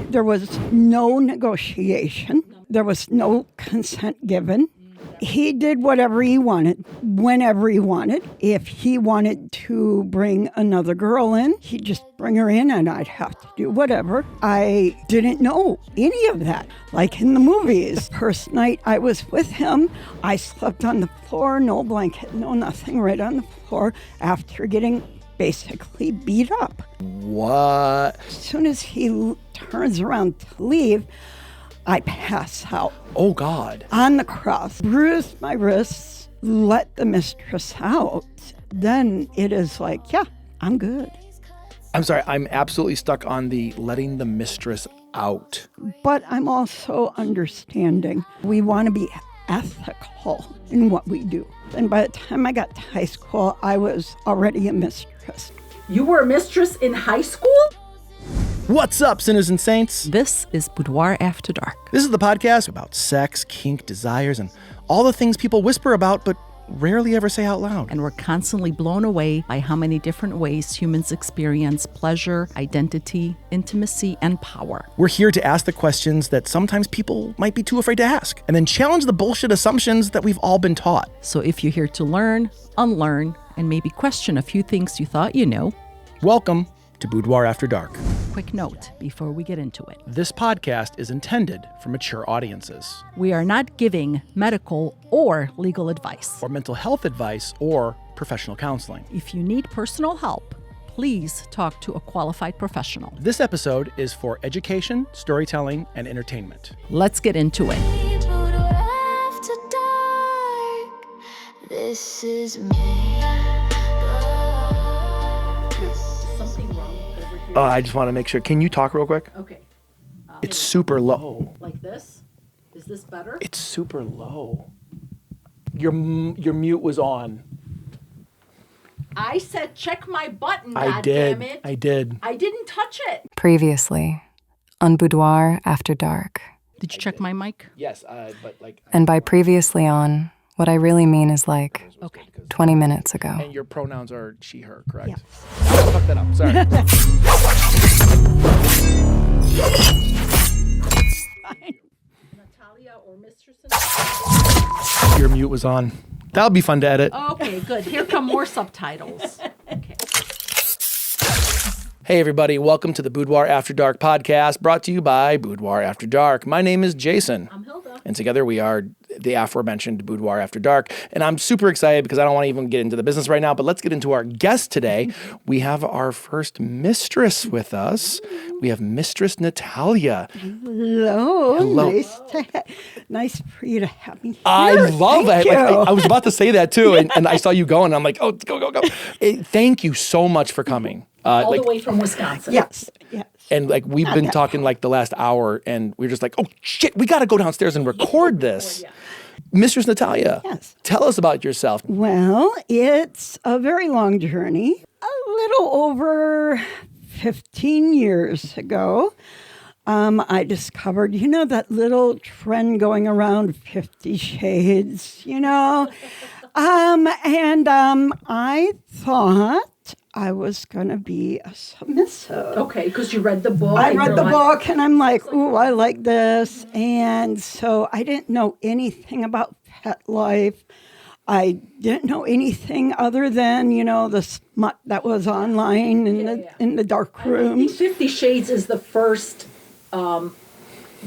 There was no negotiation. There was no consent given. He did whatever he wanted, whenever he wanted. If he wanted to bring another girl in, he'd just bring her in and I'd have to do whatever. I didn't know any of that. Like in the movies, first night I was with him, I slept on the floor, no blanket, no nothing, right on the floor after getting basically beat up. What? As soon as he turns around to leave, I pass out. Oh, God. On the cross, bruised my wrists, let the mistress out. Then it is like, yeah, I'm good. I'm sorry, I'm absolutely stuck on the letting the mistress out. But I'm also understanding. We want to be ethical in what we do. And by the time I got to high school, I was already a mistress. You were a mistress in high school? What's up, sinners and saints? This is Boudoir After Dark. This is the podcast about sex, kink, desires, and all the things people whisper about but rarely ever say out loud. And we're constantly blown away by how many different ways humans experience pleasure, identity, intimacy, and power. We're here to ask the questions that sometimes people might be too afraid to ask, and then challenge the bullshit assumptions that we've all been taught. So if you're here to learn, unlearn, and maybe question a few things you thought you knew, welcome to Boudoir After Dark. Quick note before we get into it. This podcast is intended for mature audiences. We are not giving medical or legal advice. Or mental health advice or professional counseling. If you need personal help, please talk to a qualified professional. This episode is for education, storytelling, and entertainment. Let's get into it. After dark, this is me. Something wrong over here. Oh, I just want to make sure. Can you talk real quick? Okay. It's super low. Like this? Is this better? It's super low. Your mute was on. I said check my button, I did. I did. I didn't touch it. Previously, on Boudoir After Dark. Did you check my mic? Yes, but like. And by previously on, what I really mean is like Okay. 20 minutes ago. And your pronouns are she, her, correct? Yes. I fucked that up. Sorry. Natalya or Mistress? Your mute was on. That'll be fun to edit. Okay, good. Here come more subtitles. Okay. Hey, everybody. Welcome to the Boudoir After Dark podcast, brought to you by Boudoir After Dark. My name is Jason. I'm Hilda. And together we are the aforementioned Boudoir After Dark. And I'm super excited because I don't want to even get into the business right now, but let's get into our guest today. We have our first mistress with us. We have Mistress Natalya. Hello. Hello. Nice for you to have me here. I love Thank that. Like, you. I was about to say that too, and I saw you going. I'm like, oh, go. Thank you so much for coming. All the way from Wisconsin. Yes. And like we've been talking like the last hour, and we're just like, oh shit, we got to go downstairs and record this. Mistress Natalya, Yes. Tell us about yourself. Well, it's a very long journey. A little over 15 years ago, I discovered, that little trend going around 50 Shades, and I thought I was going to be a submissive. Okay, because you read the book. I read the book and I'm like, ooh, I like this. And so I didn't know anything about pet life. I didn't know anything other than, the smut that was online in the dark I think rooms. 50 Shades is the first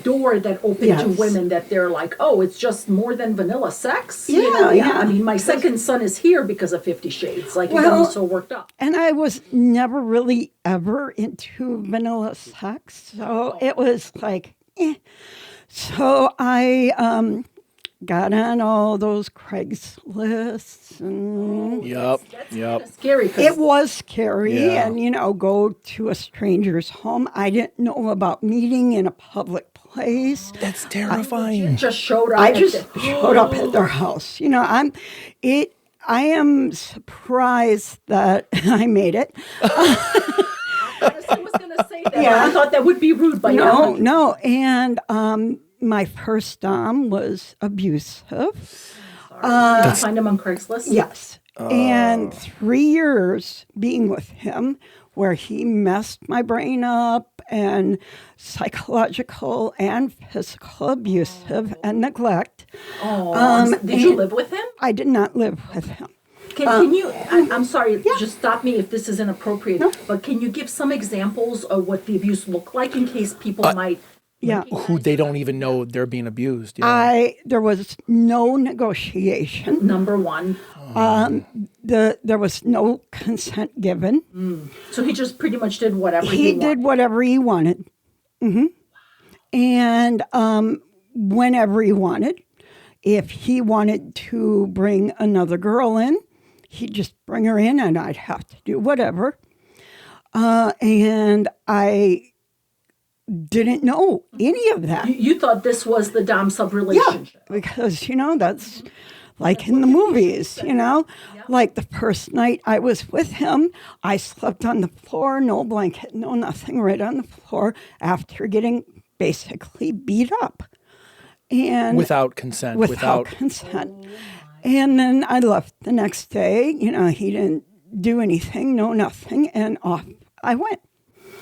door that opened to Yes. women that they're like, oh, it's just more than vanilla sex. Yeah. I mean, my second son is here because of 50 Shades. Like, Well- he's so worked up. And I was never really ever into vanilla sex. So it was like, eh. So I got on all those Craigslist and Yep. Scary. 'Cause it was scary. Yeah. And, go to a stranger's home. I didn't know about meeting in a public place. That's terrifying. just showed up. I at just the- showed up at their house. I am surprised that I made it. Honestly, was going to say that. Yeah. I thought that would be rude, but yeah. No. And my first dom was abusive. Did you find him on Craigslist? Yes. And 3 years being with him where he messed my brain up and psychological and physical abusive and neglect. Did you live with him? I did not live with him. Can you, I'm sorry, just stop me if this is inappropriate, but can you give some examples of what the abuse looked like in case people might... Yeah. Who they don't even know they're being abused. Yeah. There was no negotiation. Number one. There was no consent given. So he just pretty much did whatever he He wanted. did whatever he wanted. And whenever he wanted. If he wanted to bring another girl in, he'd just bring her in and I'd have to do whatever. And I didn't know any of that. You thought this was the dom-sub relationship. Yeah, because, that's like in the movies, Like the first night I was with him, I slept on the floor, no blanket, no nothing, right on the floor after getting basically beat up. And Without consent. Without consent. And then I left the next day. He didn't do anything, no nothing, and off I went.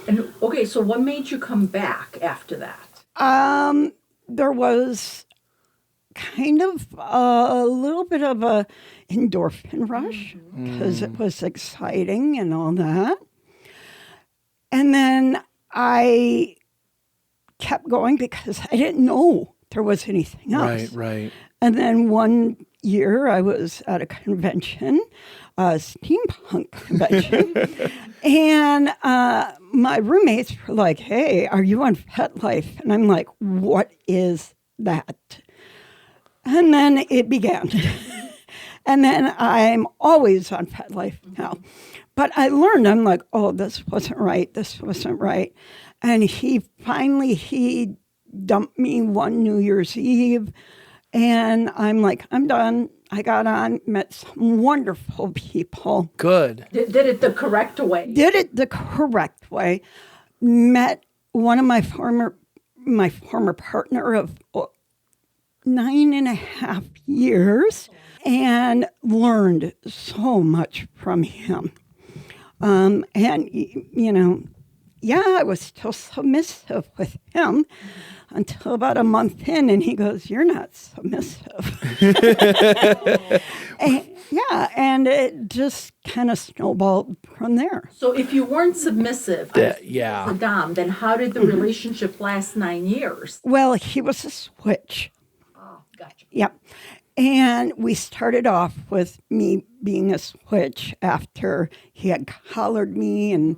And okay, so what made you come back after that? There was kind of a little bit of a endorphin rush because it was exciting and all that. And then I kept going because I didn't know there was anything else. Right. And then one year I was at a convention, a steampunk convention, and my roommates were like, "Hey, are you on FetLife?" And I'm like, "What is that?" And then it began. And then I'm always on FetLife now. But I learned, I'm like, "Oh, this wasn't right. This wasn't right." And he dumped me one New Year's Eve. And I'm like, I'm done. I got on, met some wonderful people. Good. Did it the correct way. Did it the correct way. Met one of my former partner of 9.5 years and learned so much from him. And, I was still submissive with him until about a month in, and he goes, "You're not submissive." and it just kind of snowballed from there. So if you weren't submissive Yeah. to Dom, then how did the relationship last 9 years? Well, he was a switch. Oh, gotcha. Yep. And we started off with me being a switch after he had collared me, and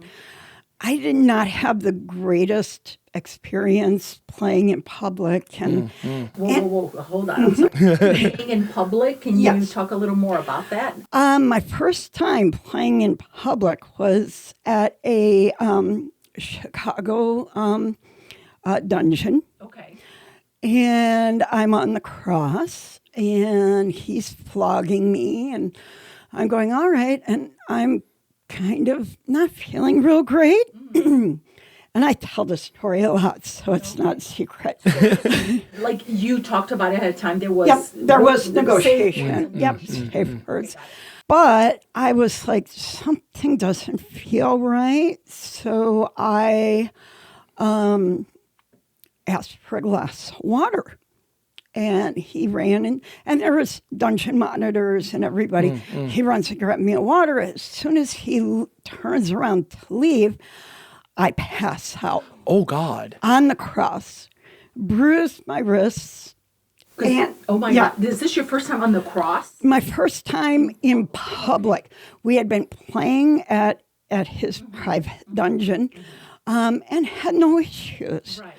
I did not have the greatest experience playing in public. And Whoa, hold on. I'm sorry. Playing in public, can you Yes. talk a little more about that? my first time playing in public was at a Chicago dungeon. Okay. And I'm on the cross, and he's flogging me, and I'm going, all right, and I'm kind of not feeling real great. And I tell the story a lot, so it's not secret. Like you talked about it ahead of time, there was... Yep, there was safe- negotiation. Yep, safe words. But I was like, something doesn't feel right, so I asked for a glass of water. And he ran in, and there was dungeon monitors and everybody. He runs and grabs me a water. As soon as he turns around to leave, I pass out Oh, God. on the cross, bruised my wrists. And, Oh my yeah. God, is this your first time on the cross? My first time in public. We had been playing at his private dungeon and had no issues. Right.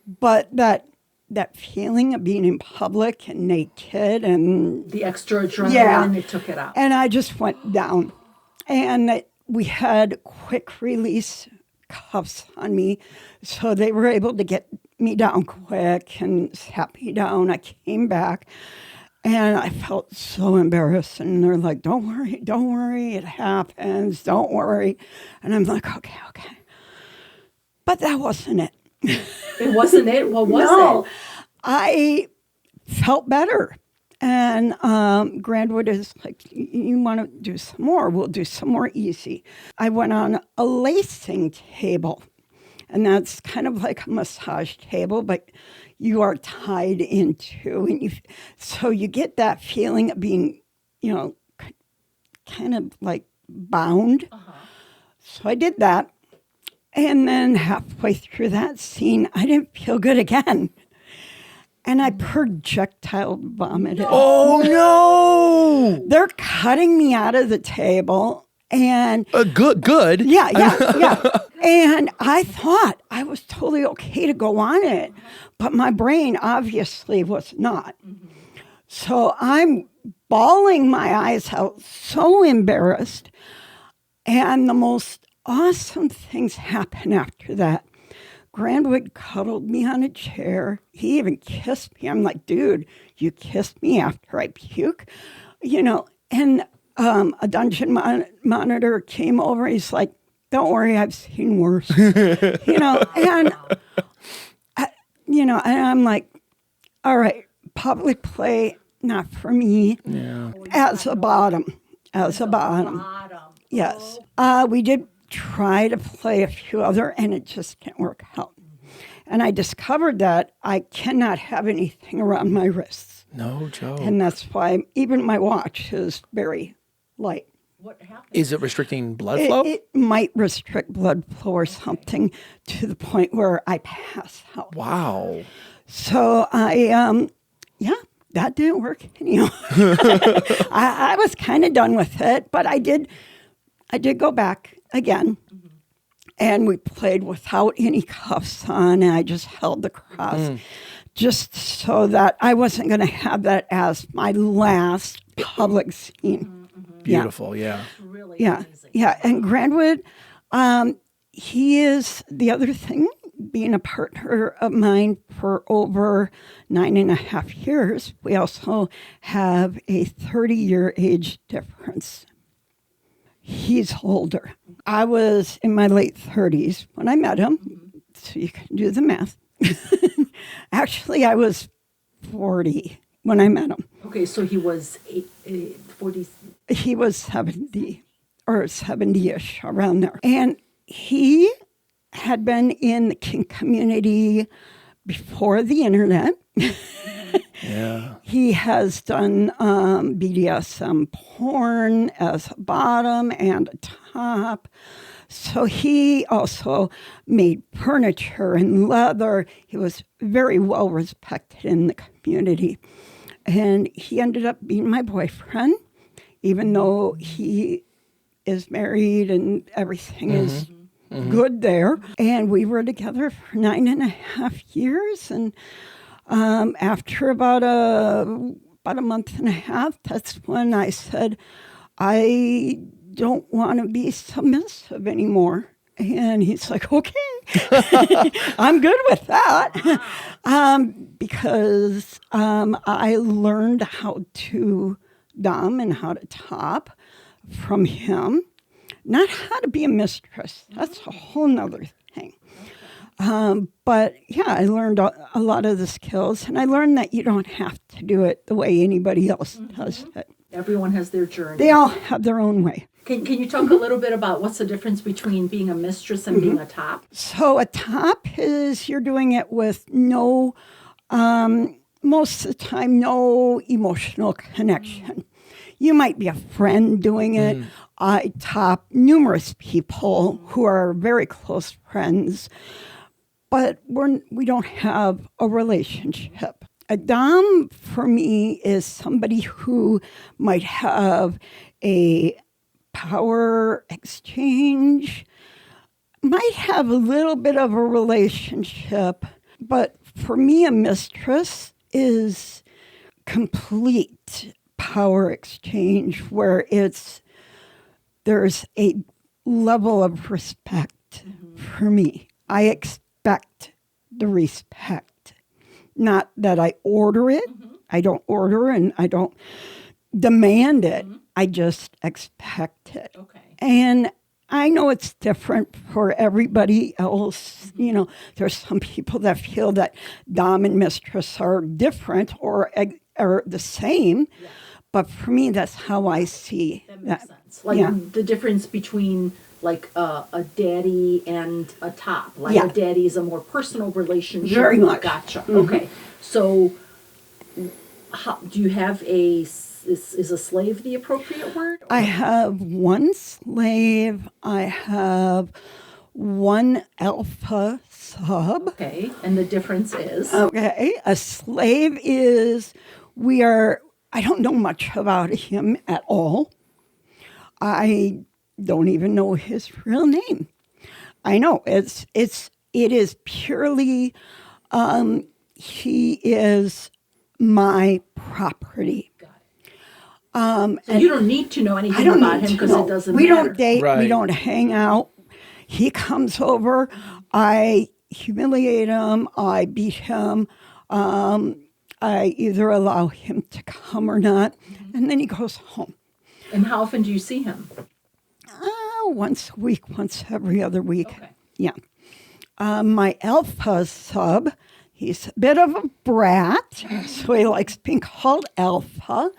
But that feeling of being in public and naked and The extra adrenaline, it took it out. and I just went down. And we had quick release cuffs on me, so they were able to get me down quick and sat me down. I came back, and I felt so embarrassed. And they're like, don't worry, it happens, don't worry. And I'm like, okay. But that wasn't it. It wasn't it? What was No, it? I felt better. And Grandwood is like, you want to do some more? We'll do some more easy. I went on a lacing table. And that's kind of like a massage table, but you are tied into, and so you get that feeling of being, kind of like bound. So I did that. And then halfway through that scene, I didn't feel good again. And I projectile vomited. Oh, no. They're cutting me out of the table. And good. Yeah. And I thought I was totally okay to go on it. But my brain obviously was not. So I'm bawling my eyes out, so embarrassed. And the most awesome things happened after that. Grandwood cuddled me on a chair. He even kissed me. I'm like, dude, you kissed me after I puke? And a dungeon monitor came over. He's like, don't worry, I've seen worse. And I'm like, all right, public play, not for me. Yeah. As a bottom. Yes. We did try to play a few other, and it just can't work out. And I discovered that I cannot have anything around my wrists. No joke. And that's why even my watch is very light. What happened? Is it restricting blood flow? It might restrict blood flow or something to the point where I pass out. Wow. So that didn't work anyhow. I was kind of done with it, but I did go back again. And we played without any cuffs on, and I just held the cross just so that I wasn't going to have that as my last public scene. Beautiful, yeah. Really amazing. Yeah. And Grandwood, he is the other thing, being a partner of mine for over 9.5 years. We also have a 30-year age difference. He's older. I was in my late 30s when I met him, so you can do the math. Actually, I was 40 when I met him. Okay, so he was 40. He was 70 or 70-ish, around there. And he had been in the kink community before the internet. Yeah. He has done BDSM porn as a bottom and a top. So he also made furniture and leather. He was very well respected in the community. And he ended up being my boyfriend, even though he is married and everything is good there. And we were together for 9.5 years. And after about a month and a half, that's when I said, I don't want to be submissive anymore. And he's like, okay, I'm good with that. Because I learned how to dom and how to top from him. Not how to be a mistress. That's a whole nother thing. But yeah, I learned a lot of the skills, and I learned that you don't have to do it the way anybody else does it. Everyone has their journey. They all have their own way. Can you talk a little bit about what's the difference between being a mistress and being a top? So a top is you're doing it with no, most of the time, no emotional connection. You might be a friend doing it. I top numerous people who are very close friends, but we don't have a relationship. A dom, for me, is somebody who might have a power exchange, might have a little bit of a relationship, but for me, a mistress is complete power exchange where there's a level of respect for me. I expect the respect. Not that I order it. I don't order and I don't demand it. I just expect it. Okay. And I know it's different for everybody else. You know, there's some people that feel that dom and mistress are different or the same. Yeah. But for me, that's how I see that. Makes sense. Like the difference between like a daddy and a top. Like Yeah. a daddy is a more personal relationship. Very much. Gotcha. Okay. So, do you have is a slave the appropriate word? I have one slave. I have one alpha sub. Okay. And the difference is? Okay. A slave is, I don't know much about him at all. I don't even know his real name. I know it is purely, he is my property. So you don't need to know I anything don't about need him to because know. it doesn't We matter. don't date. We Right. don't hang out. He comes over. I humiliate him. I beat him. I either allow him to come or not, and then he goes home. And how often do you see him? Once a week, once every other week. Okay. Yeah. My alpha sub, he's a bit of a brat, so he likes being called alpha.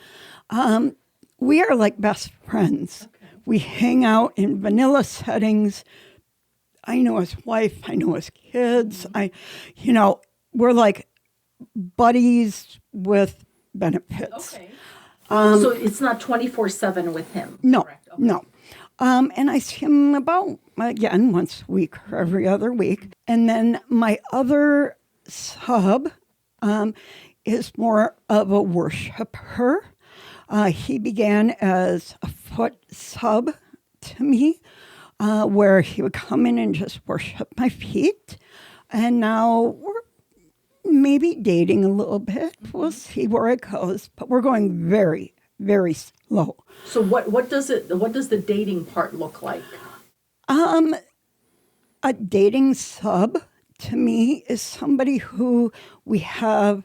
We are like best friends. Okay. We hang out in vanilla settings. I know his wife. I know his kids. We're like buddies with benefits. Okay. So it's not 24/7 with him. No, correct? Okay. no. And I see him about, again, once a week or every other week. And then my other sub is more of a worshiper. He began as a foot sub to me, where he would come in and just worship my feet. And now we're maybe dating a little bit. We'll see where it goes. But we're going very, very slow. So what does the dating part look like? A dating sub to me is somebody who we have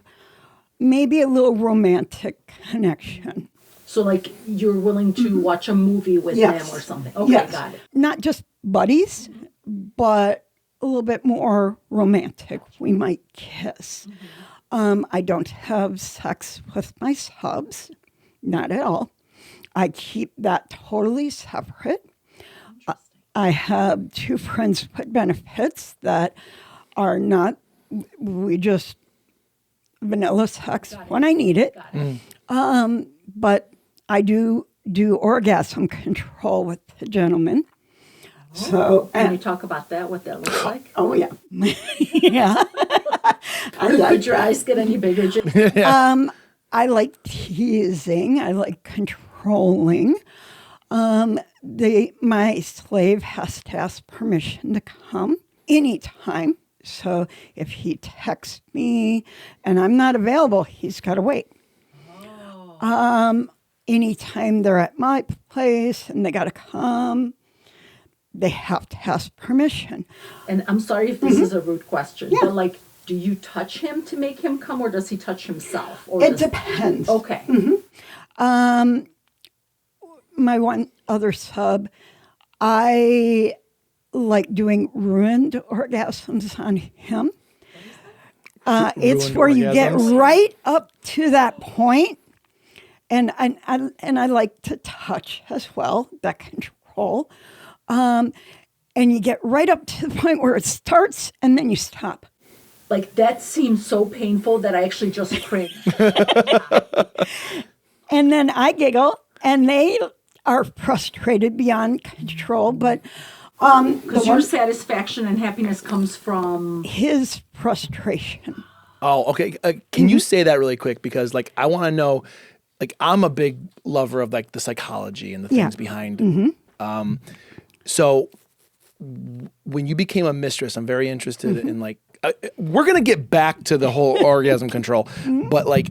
maybe a little romantic connection. So like you're willing to watch a movie with Yes. them or something. Okay, Yes. got it. Not just buddies, but a little bit more romantic. We might kiss. I don't have sex with my subs, not at all. I keep that totally separate. I have two friends with benefits that are not, we just vanilla sex when I need it. But I do orgasm control with the gentleman. So, Can you talk about that? What that looks like? oh yeah. Yeah. Could your eyes get any bigger? Jim? I like teasing. I like controlling. My slave has to ask permission to come anytime. So if he texts me and I'm not available, he's got to wait. Anytime they're at my place and they got to come, they have to ask permission. And I'm sorry if this is a rude question, but like, do you touch him to make him come, or does he touch himself? Or It depends. Okay. My one other sub, I like doing ruined orgasms on him. It's Ruined where you get orgasms? right up to that point, and I like to touch as well, that control. And you get right up to the point where it starts, and then you stop. Like that seems so painful that I actually just cringe. And then I giggle, and they are frustrated beyond control. But Because your satisfaction and happiness comes from. his frustration. Oh, okay. Can you say that really quick? Because like I want to know, like I'm a big lover of like the psychology and the Yeah. things behind. So when you became a mistress, I'm very interested in like we're gonna get back to the whole orgasm control, but like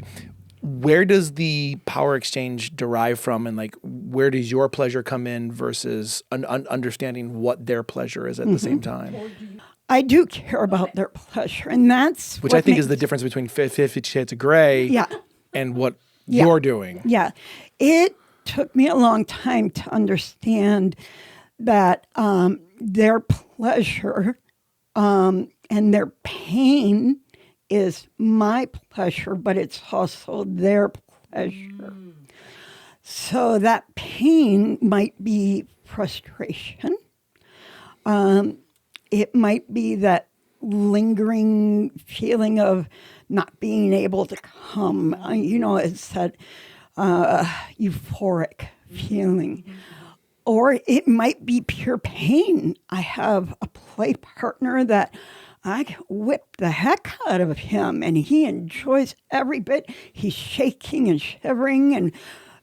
where does the power exchange derive from, and like where does your pleasure come in versus understanding what their pleasure is at the same time? I do care about their pleasure, and that's Which what I think is the makes- difference between 50 Shades of Grey Yeah. and what Yeah. you're doing. Yeah, it took me a long time to understand that their pleasure and their pain is my pleasure, but it's also their pleasure. So that pain might be frustration. It might be that lingering feeling of not being able to come. It's that euphoric feeling. Or it might be pure pain. I have a play partner that I whip the heck out of him, and he enjoys every bit. He's shaking and shivering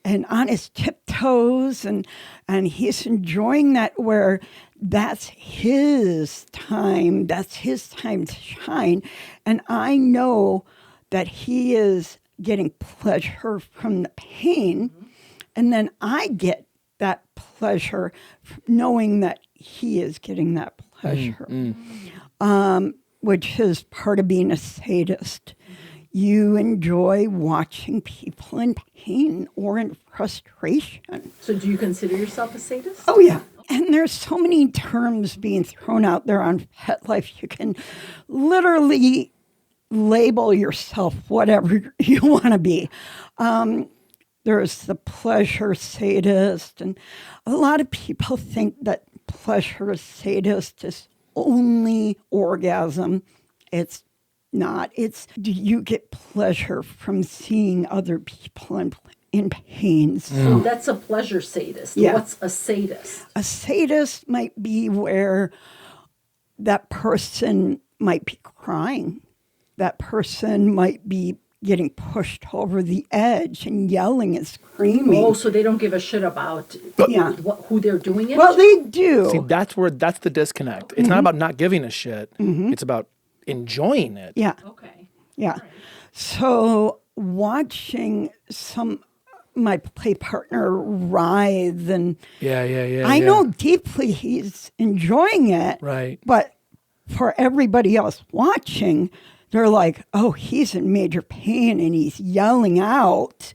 and on his tiptoes, and he's enjoying that, where that's his time. That's his time to shine. And I know that he is getting pleasure from the pain, and then I get that pleasure knowing that he is getting that pleasure, which is part of being a sadist. You enjoy watching people in pain or in frustration. So do you consider yourself a sadist? Oh, yeah. And there's so many terms being thrown out there on Pet Life. You can literally label yourself whatever you want to be. There's the pleasure sadist. And a lot of people think that pleasure sadist is only orgasm. It's not. It's, do you get pleasure from seeing other people in pain? So that's a pleasure sadist. Yeah. What's a sadist? A sadist might be where that person might be crying. That person might be getting pushed over the edge and yelling and screaming. Oh, so they don't give a shit about who they're doing it? Well, they do. See, that's the disconnect. It's not about not giving a shit. It's about enjoying it. Yeah. Okay. Yeah. So watching my play partner writhe, and I know deeply he's enjoying it. Right. But for everybody else watching, they're like, oh, he's in major pain and he's yelling out.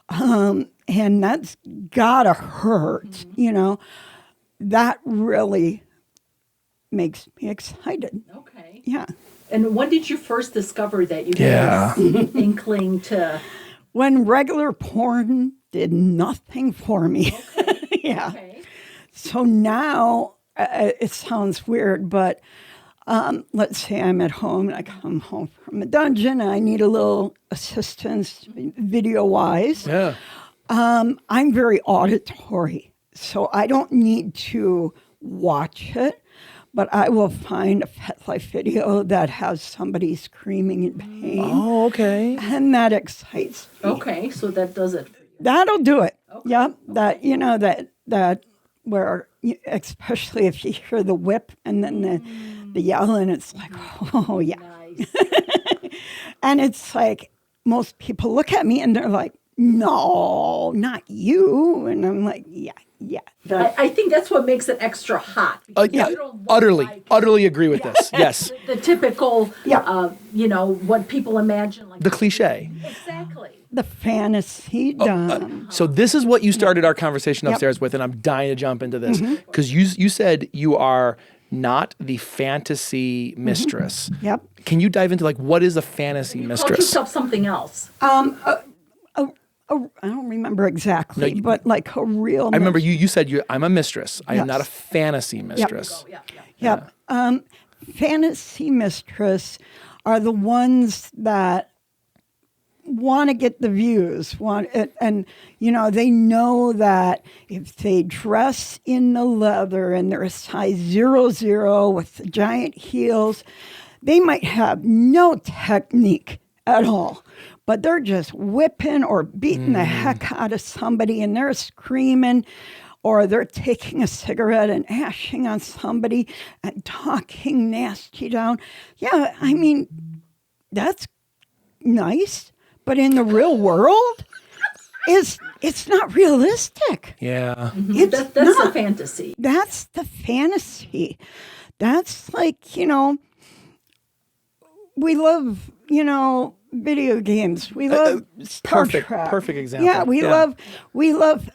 And that's gotta hurt, That really makes me excited. Okay. Yeah. And when did you first discover that you had this inkling to... When regular porn did nothing for me. Okay. Yeah. Okay. So now, it sounds weird, but let's say I'm at home and I come home from a dungeon and I need a little assistance video-wise. Yeah. I'm very auditory, so I don't need to watch it, but I will find a Pet Life video that has somebody screaming in pain. Oh, okay. And that excites me. Okay, so that does it for you. That'll do it. Okay. Yep. That, that where, especially if you hear the whip and then the yelling, it's like, oh, yeah. Nice. And it's like, most people look at me and they're like, no, not you. And I'm like, yeah. I think that's what makes it extra hot. because you don't look like Utterly agree with this. Yes. the typical, what people imagine. Like The cliche. Exactly. The fantasy dumb. So this is what you started our conversation upstairs with, and I'm dying to jump into this because you said you are not the fantasy mistress. Yep. Can you dive into what is a fantasy Call mistress? yourself something else. I don't remember exactly, but like a real. I remember you said I'm a mistress. I am not a fantasy mistress. Yep. Fantasy mistress are the ones that want to get the views, and they know that if they dress in the leather and they're a size 00 with the giant heels, they might have no technique at all, but they're just whipping or beating the heck out of somebody, and they're screaming, or they're taking a cigarette and ashing on somebody and talking nasty down. Yeah, I mean, that's nice. But in the real world, it's not realistic. Yeah. It's That's not. a fantasy. That's the fantasy. That's like, we love, video games. We love Star Trek. Perfect example. Yeah, we love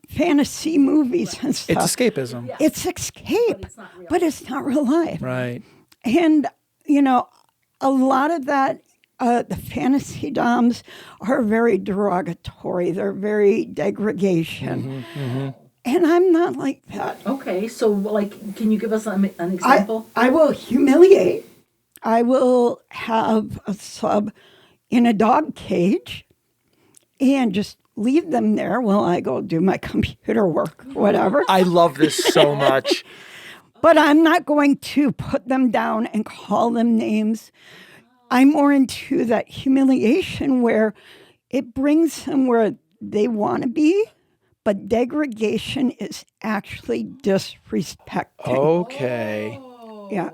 fantasy movies and stuff. It's escapism. Yeah. It's escape, but it's not real life. Right. And, a lot of that, the fantasy doms are very derogatory. They're very degradation. And I'm not like that. Okay, so like, can you give us an example? I will humiliate. I will have a sub in a dog cage and just leave them there while I go do my computer work, whatever. I love this so much. But I'm not going to put them down and call them names. I'm more into that humiliation where it brings them where they want to be, but degradation is actually disrespecting. Okay. Yeah.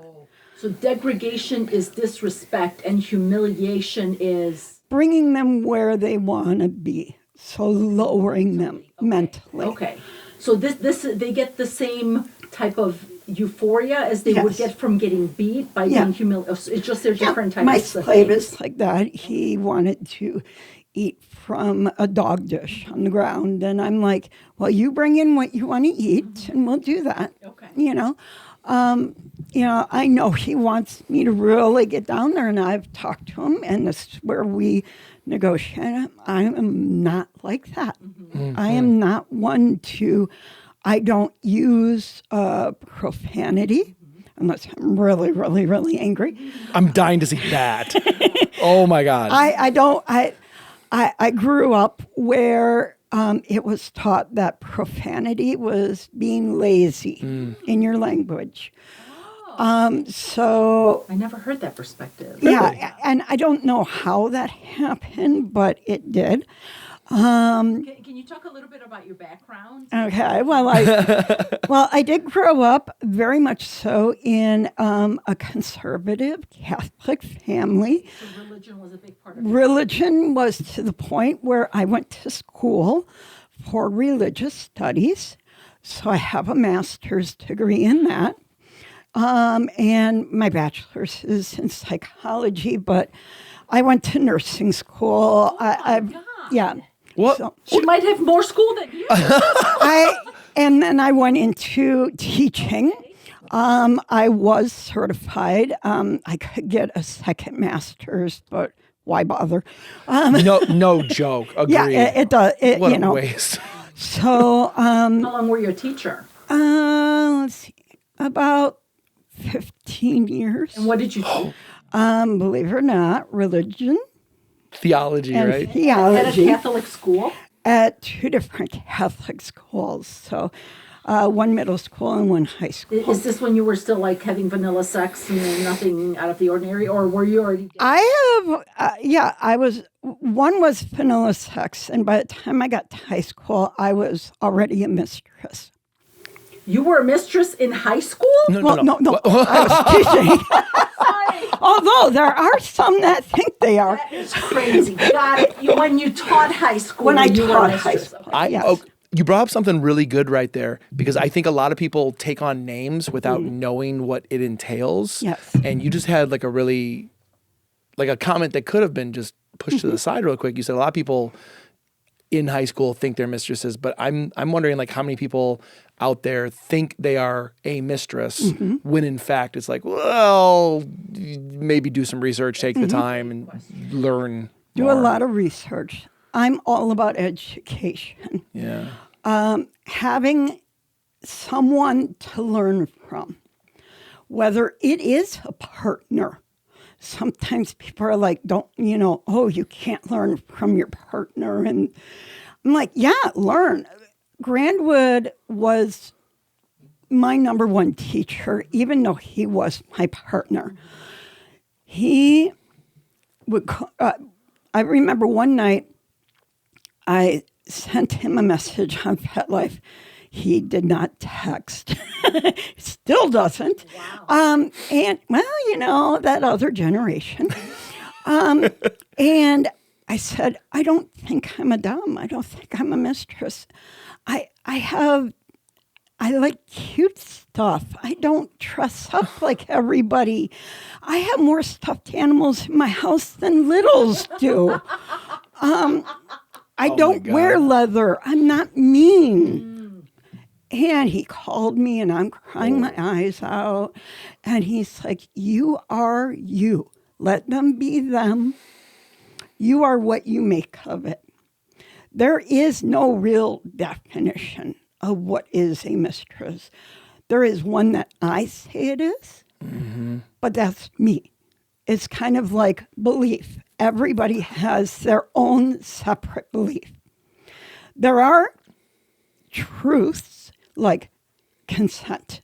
So degradation is disrespect and humiliation is... Bringing them where they want to be. So lowering them mentally. Okay. So this they get the same type of euphoria as they would Yes. get from getting beat by being humiliated. It's just they're different types My of slave things. is like that. He wanted to eat from a dog dish on the ground. And I'm like, well, you bring in what you want to eat and we'll do that. Okay. I know he wants me to really get down there, and I've talked to him, and this is where we negotiate. I am not like that. I am not one to, I don't use profanity unless I'm really, really, really angry. I'm dying to see that. Oh my God. I grew up where it was taught that profanity was being lazy in your language. So I never heard that perspective. yeah, and I don't know how that happened, but it did. Can you talk a little bit about your background? Okay, well, I did grow up very much so in a conservative Catholic family. So religion was a big part of it. Religion was to the point where I went to school for religious studies. So I have a master's degree in that. And my bachelor's is in psychology, but I went to nursing school. Yeah. What? So She might have more school than you. and then I went into teaching. I was certified. I could get a second master's, but why bother? No joke. Agreed. Yeah, it does. What a waste. So, How long were you a teacher? let's see, about 15 years. And what did you do? Believe it or not, religion Theology, and right? At a theology Catholic school? at two different Catholic schools. So, one middle school and one high school. Is this when you were still like having vanilla sex and nothing out of the ordinary, or were you already? One was vanilla sex, and by the time I got to high school, I was already a mistress. You were a mistress in high school? No, I was teaching. Although there are some that think they are. That is crazy. Got it. When you taught high school. When I you were a taught high mistress. school. Yes. You brought up something really good right there, because I think a lot of people take on names without knowing what it entails. Yes. And you just had like a comment that could have been just pushed to the side real quick. You said a lot of people in high school think they're mistresses, but I'm wondering like how many people out there think they are a mistress when in fact it's like, well, maybe do some research, take the time and learn Do more. a lot of research. I'm all about education. Yeah. Having someone to learn from, whether it is a partner. Sometimes people are like, you can't learn from your partner. And I'm like, yeah, learn. Grandwood was my number one teacher, even though he was my partner. He would I remember one night I sent him a message on FetLife. He did not text. Still doesn't. Wow. And, well, that other generation. And I said, I don't think I'm a dom. I don't think I'm a mistress. I like cute stuff. I don't dress up like everybody. I have more stuffed animals in my house than littles do. I don't wear leather. I'm not mean. And he called me, and I'm crying my eyes out. And he's like, you are you. Let them be them. You are what you make of it. There is no real definition of what is a mistress. There is one that I say it is, but that's me. It's kind of like belief. Everybody has their own separate belief. There are truths like consent,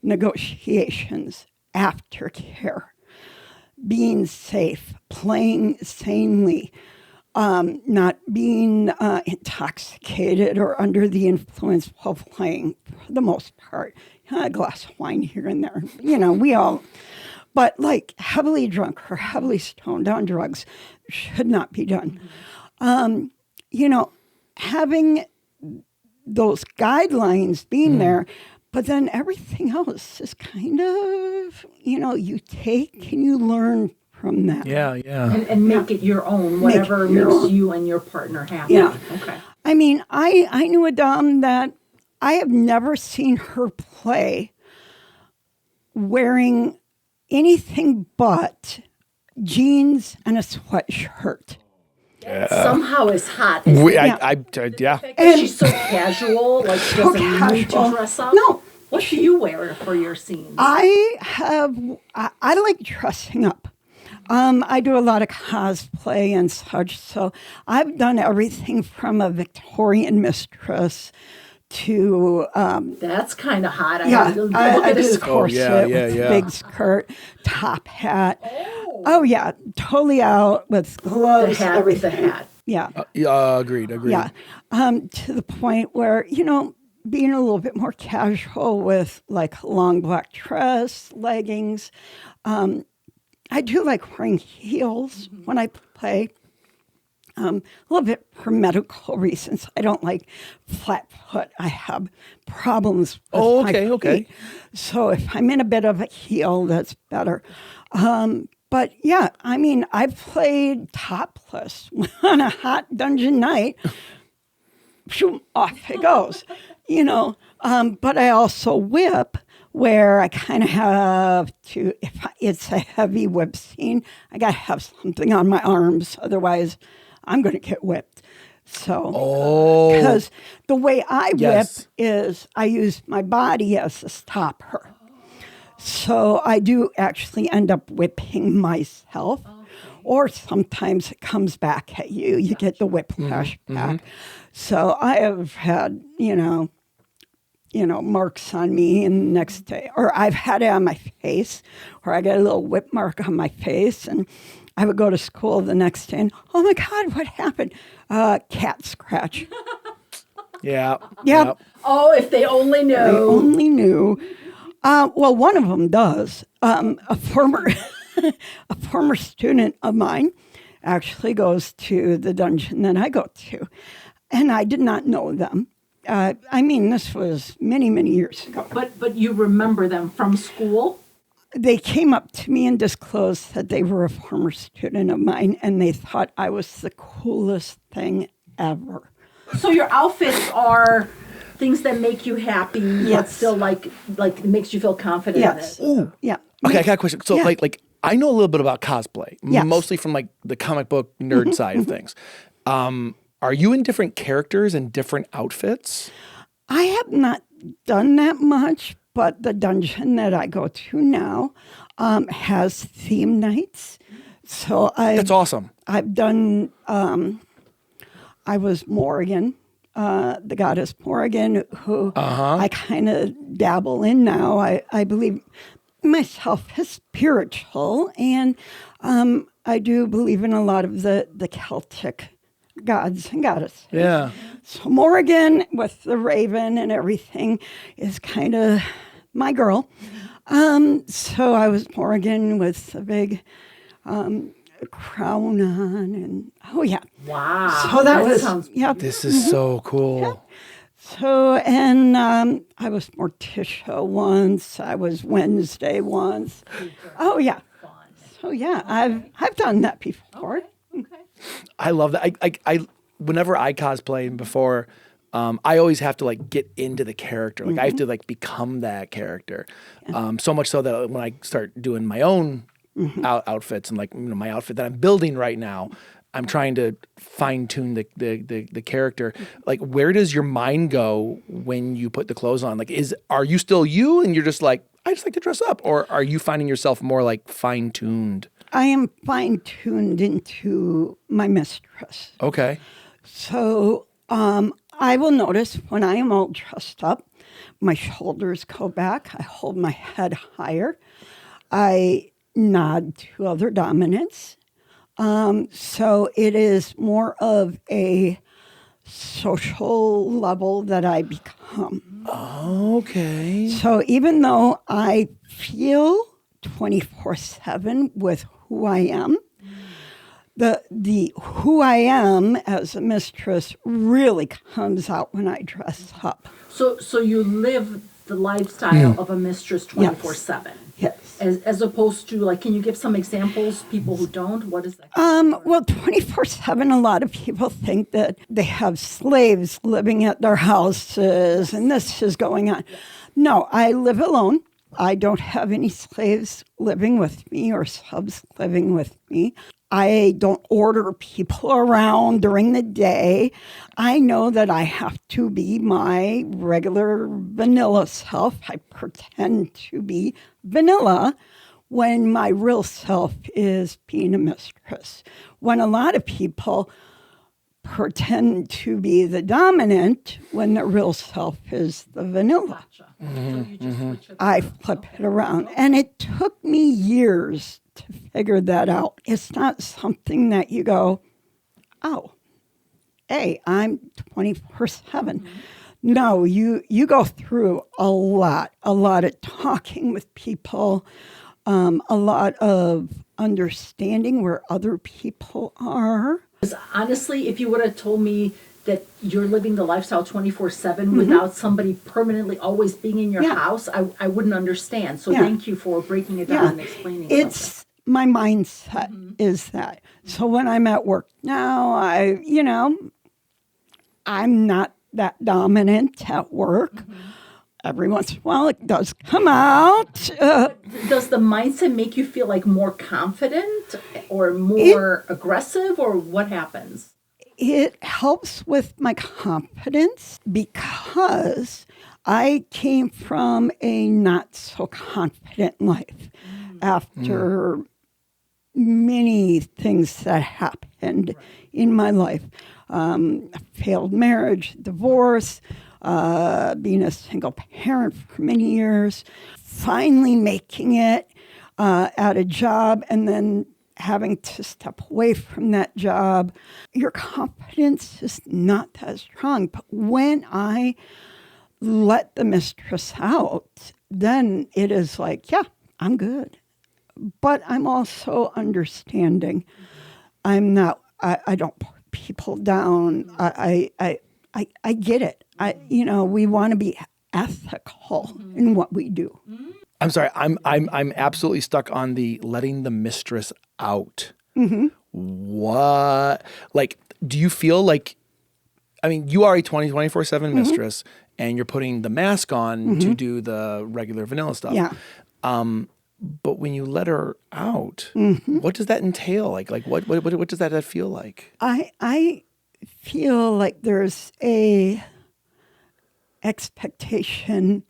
negotiations, aftercare, being safe, playing sanely, not being intoxicated or under the influence while playing, for the most part. A glass of wine here and there. We all... But like heavily drunk or heavily stoned on drugs should not be done. Having those guidelines being there, but then everything else is kind of, you take and you learn from that. Yeah. And make it your own, whatever makes you and your partner happy. Yeah. Okay. I mean, I knew a dom that I have never seen her play wearing anything but jeans and a sweatshirt. Somehow is hot. Yeah. And she's so casual, like she doesn't need to casual. dress up. No. What do you wear for your scenes? I like dressing up. I do a lot of cosplay and such, so I've done everything from a Victorian mistress to That's kind of hot. I look at do this the corset with big skirt, top hat. Oh yeah, totally out with gloves, the hat, everything. The hat. Yeah. Agreed. Yeah. To the point where, being a little bit more casual with like long black dress, leggings. I do like wearing heels when I play. A little bit for medical reasons. I don't like flat foot. I have problems with my feet. So if I'm in a bit of a heel, that's better. But yeah, I mean, I've played topless on a hot dungeon night. Shoot, off it goes, But I also whip, where I kind of have to, it's a heavy whip scene, I got to have something on my arms. Otherwise, I'm going to get whipped. So, because the way I whip is I use my body as a stopper. So I do actually end up whipping myself. Or sometimes it comes back at you. You get the whiplash back. So I have had, marks on me, and the next day, or I've had it on my face, or I got a little whip mark on my face, and I would go to school the next day, and oh my God, what happened? Cat scratch. Yeah. Yep. Oh, if they only knew. They only knew. Well, one of them does. A former student of mine actually goes to the dungeon that I go to, and I did not know them. This was many, many years ago. But you remember them from school? They came up to me and disclosed that they were a former student of mine, and they thought I was the coolest thing ever. So your outfits are things that make you happy, but still like it makes you feel confident. Yes. Ooh. Yeah. Okay, I got a question. So like I know a little bit about cosplay, Yes. mostly from like the comic book nerd side of things. Are you in different characters and different outfits? I have not done that much, but the dungeon that I go to now has theme nights. So That's awesome. I've done, I was Morrigan, the goddess Morrigan, who I kind of dabble in now. I believe myself as spiritual, and I do believe in a lot of the Celtic gods and goddesses. Yeah. So Morrigan with the raven and everything is kind of my girl. So I was Morrigan with a big crown on, and Wow. So that sounds This is so cool. Yeah. So, and I was Morticia once. I was Wednesday once. Oh yeah. So yeah, I've done that before. Okay. I love that. I whenever I cosplay before, I always have to like get into the character. Like I have to like become that character. So much so that when I start doing my own outfits and like my outfit that I'm building right now, I'm trying to fine tune the character. Like, where does your mind go when you put the clothes on? Like, are you still you and you're just like, I just like to dress up? Or are you finding yourself more like fine tuned? I am fine tuned into my mistress. Okay. So I will notice when I am all dressed up, my shoulders go back. I hold my head higher. I nod to other dominants. So it is more of a social level that I become. Okay. So even though I feel 24/7 with who I am, the who I am as a mistress really comes out when I dress up. So you live the lifestyle of a mistress 24/7. Yes. As opposed to, like, can you give some examples, people who don't? What is that? Well, 24/7, a lot of people think that they have slaves living at their houses and this is going on. No, I live alone. I don't have any slaves living with me or subs living with me. I don't order people around during the day. I know that I have to be my regular vanilla self. I pretend to be vanilla when my real self is being a mistress. When a lot of people pretend to be the dominant when the real self is the vanilla. Gotcha. So you just switch it I around. flip it around. And it took me years to figure that out. It's not something that you go, oh, hey, I'm 24/7. No, you go through a lot of talking with people, a lot of understanding where other people are. 'Cause honestly, if you would have told me that you're living the lifestyle 24/7 without somebody permanently always being in your Yeah. house, I wouldn't understand. So Yeah. thank you for breaking it down and explaining something. It's my mindset is that. So when I'm at work now, I'm not that dominant at work. Every once in a while, it does come out. Does the mindset make you feel like more confident or more aggressive, or what happens? It helps with my confidence because I came from a not so confident life after many things that happened in my life. Failed marriage, divorce, being a single parent for many years, finally making it at a job and then having to step away from that job. Your confidence is not that strong. But when I let the mistress out, then it is like, yeah, I'm good. But I'm also understanding. I'm not, I don't put people down. I get it. We want to be ethical in what we do. I'm sorry. I'm absolutely stuck on the letting the mistress out. What? Like, do you feel like, I mean, you are a 24/7 mistress and you're putting the mask on to do the regular vanilla stuff. Yeah. But when you let her out, what does that entail? Like what does that feel like? I feel like there's a expectation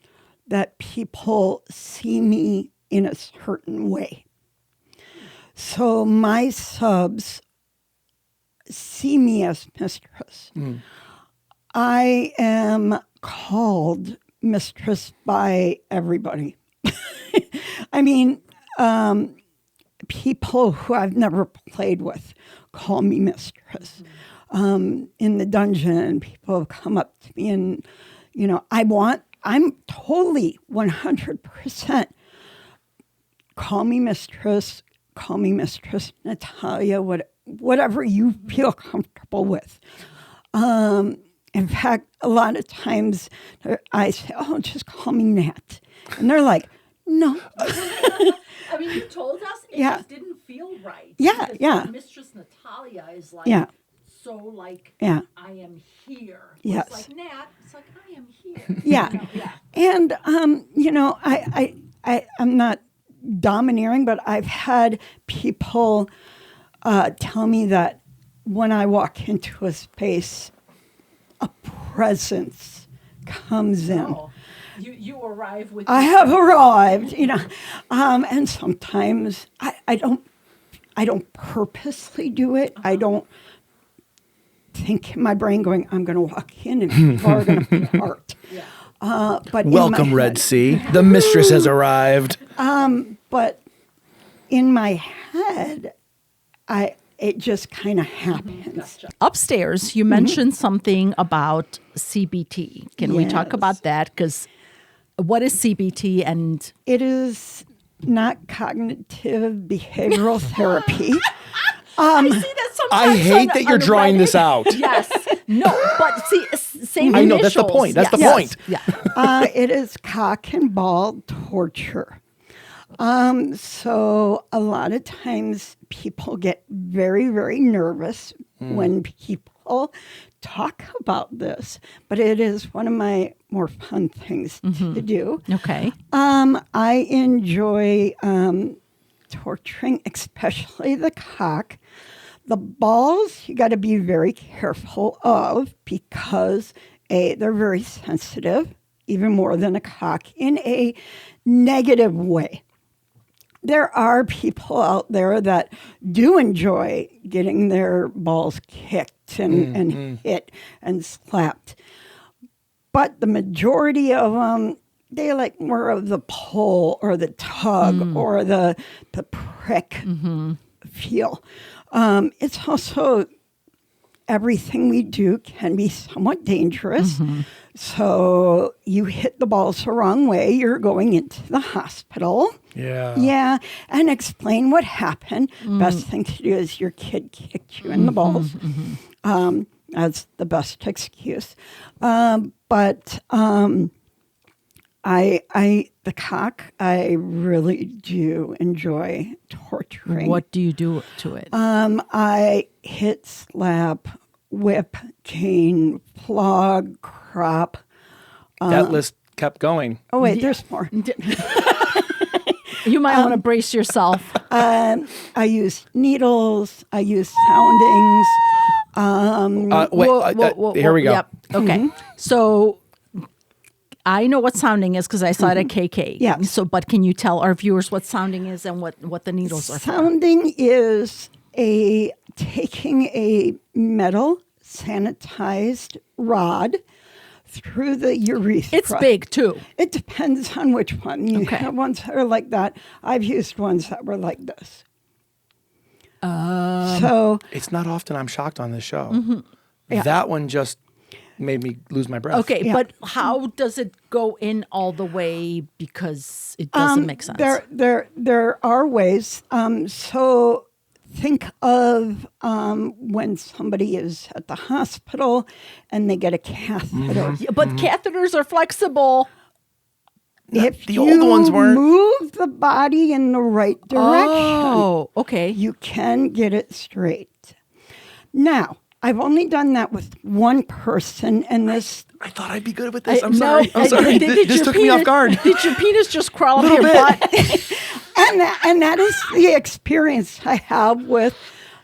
that people see me in a certain way. So my subs see me as mistress. I am called mistress by everybody. I mean, people who I've never played with call me mistress. In the dungeon, people have come up to me and, I'm totally 100% call me mistress Natalya, whatever you feel comfortable with. In fact, a lot of times I say, oh, just call me Nat. And they're like, no. I mean, you told us it Yeah. just didn't feel right. Yeah, Because yeah. Mistress Natalya is like, Yeah. so like, Yeah. I am here. Yes. It's like, Nat, it's like, I am here. Yeah. Yeah. And, I'm not domineering, but I've had people tell me that when I walk into a space, a presence comes in. You arrive with. I have arrived, and sometimes I don't purposely do it. I don't think in my brain going, I'm going to walk in and people are going to part. But Welcome, Red Sea. The mistress has arrived. But in my head, it just kind of happens. Gotcha. Upstairs, you mentioned something about CBT. Can we talk Yes. about that? Because what is CBT? And It is not cognitive behavioral therapy. I see that sometimes. I hate that you're drawing this out. Yes. No, but see, same I know, that's the initials. point. That's the Yes. point. Yeah. It is cock and ball torture. So a lot of times people get very, very nervous when people talk about this, but it is one of my more fun things to do. Okay. I enjoy torturing, especially the cock. The balls, you got to be very careful of because they're very sensitive, even more than a cock, in a negative way. There are people out there that do enjoy getting their balls kicked and hit and slapped. But the majority of them, they like more of the pull or the tug or the prick feel. It's also, everything we do can be somewhat dangerous. So you hit the balls the wrong way, you're going into the hospital. Yeah. Yeah, and explain what happened. Best thing to do is your kid kicked you in the balls. That's the best excuse. But the cock, I really do enjoy torturing. What do you do to it? I hit, slap, whip, cane, flog, crop. That list kept going. Oh wait, there's more. You might want to brace yourself. I use needles. I use soundings. Here we go. Yep. Okay. So I know what sounding is because I saw it at KK. Yeah. So, but can you tell our viewers what sounding is and what the needles are for? Sounding is taking a metal sanitized rod through the urethra. It's big too. It depends on which one. You Okay. have ones that are like that. I've used ones that were like this. So It's not often I'm shocked on this show. That one just made me lose my breath. Okay, Yeah. but how does it go in all the way? Because it doesn't make sense. There are ways. So think of when somebody is at the hospital and they get a catheter. Yeah, but catheters are flexible. If The you old ones weren't. move the body in the right direction, Oh, okay. you can get it straight. Now, I've only done that with one person, and this I thought I'd be good with this. I'm No, sorry. I'm sorry. This your took me off guard. Did your penis just crawl up your butt? and that is the experience I have with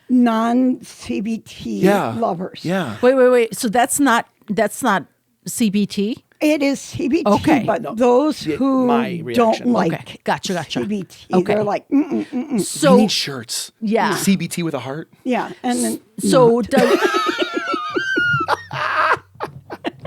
non-CBT lovers. Yeah. Wait. So that's not CBT? It is CBT, Okay. but those who my don't reaction. like Okay. Gotcha. CBT, Okay. they're like, We So need shirts. Yeah. CBT with a heart. yeah, and then so does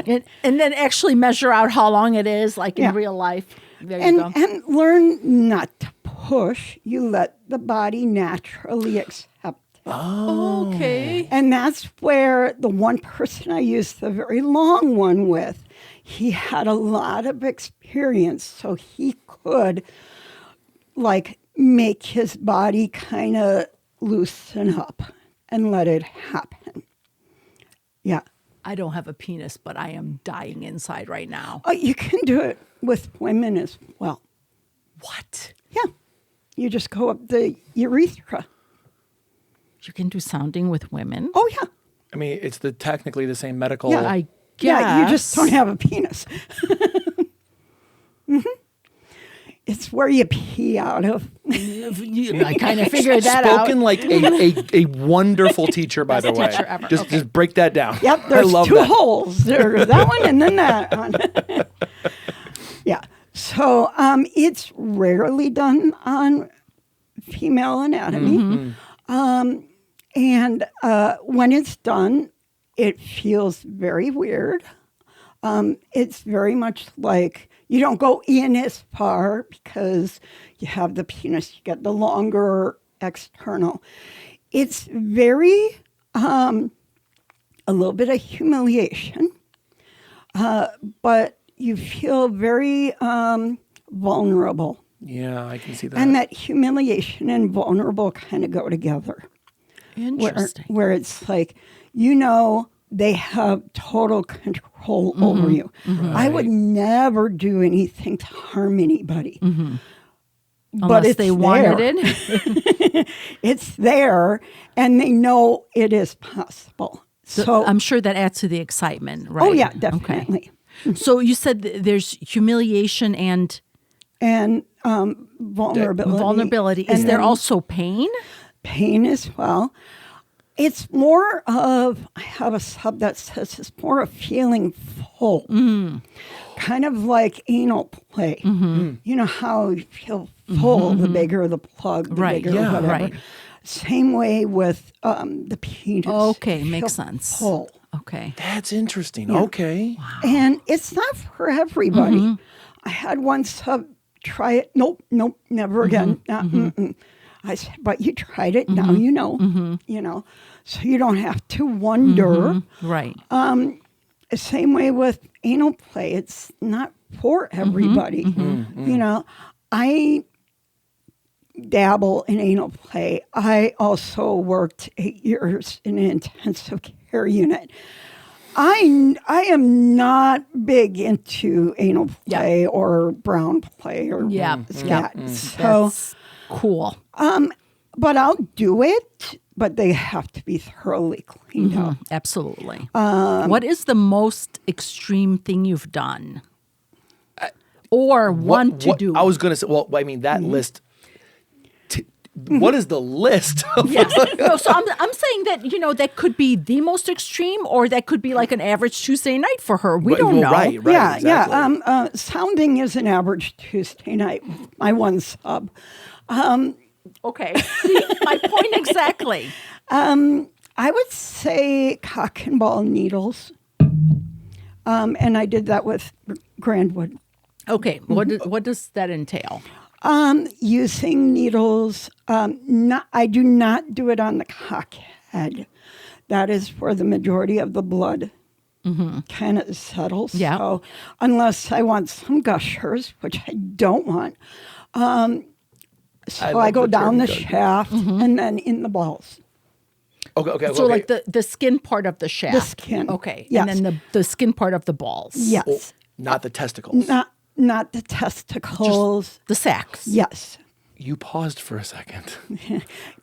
and then actually measure out how long it is, like in Yeah. real life. There you go. and learn not to push. You let the body naturally accept it. Okay. And that's where the one person I used the very long one with, he had a lot of experience, so he could like make his body kind of loosen up and let it happen. Yeah. I don't have a penis, but I am dying inside right now. Oh, you can do it with women as well. What? Yeah. You just go up the urethra. You can do sounding with women? Oh, yeah. I mean, it's technically the same medical. Yeah, I guess. Yeah, you just don't have a penis. It's where you pee out of. I kind of figured that out. Spoken like a wonderful teacher, by the way. teacher ever. Just break that down. Yep, I there's love two that. holes. There's that one and then that one. Yeah. So it's rarely done on female anatomy. And when it's done, it feels very weird. It's very much like you don't go in as far because you have the penis, you get the longer external. It's very, a little bit of humiliation, but you feel very vulnerable. Yeah, I can see that. And that humiliation and vulnerable kind of go together. Interesting. Where it's like, they have total control over you. I would never do anything to harm anybody. But Unless it's they wanted there. it. It's there, and they know it is possible. So I'm sure that adds to the excitement, right? oh, yeah, Okay. definitely. So you said there's humiliation and And vulnerability. vulnerability. Is And there then also pain? pain as well? It's more of, I have a sub that says it's more of feeling full. Kind of like anal play. You know how you feel full, the bigger the plug, the Right, bigger yeah, whatever. right. Same way with the penis. Okay, You makes feel sense. Full. Okay. That's interesting. Okay. And it's not for everybody. I had one sub try it. Nope, never again. I said, but you tried it. Now you know. So you don't have to wonder. Right. Same way with anal play. It's not for everybody. I dabble in anal play. I also worked 8 years in an intensive care unit. I am not big into anal play or brown play or scat. So, That's cool. but I'll do it. But they have to be thoroughly cleaned up. Absolutely. What is the most extreme thing you've done? Or want to do? I was going to say, well, I mean, that list. What is the list? Yes. No, so I'm saying that, that could be the most extreme, or that could be like an average Tuesday night for her. We don't know. Right, Yeah, exactly. yeah. Sounding is an average Tuesday night. My one sub. Okay. See, my point exactly. I would say cock and ball needles. And I did that with Grandwood. Okay. What does that entail? Using needles. I do not do it on the cock head. That is where the majority of the blood kind of settles. Yeah. So unless I want some gushers, which I don't want, so I go down the shaft and then in the balls. Okay. So like the skin part of the shaft. The skin. Okay. Yes. And then the skin part of the balls. Yes. Oh, not the testicles. Not the testicles. The sacs. Yes. You paused for a second.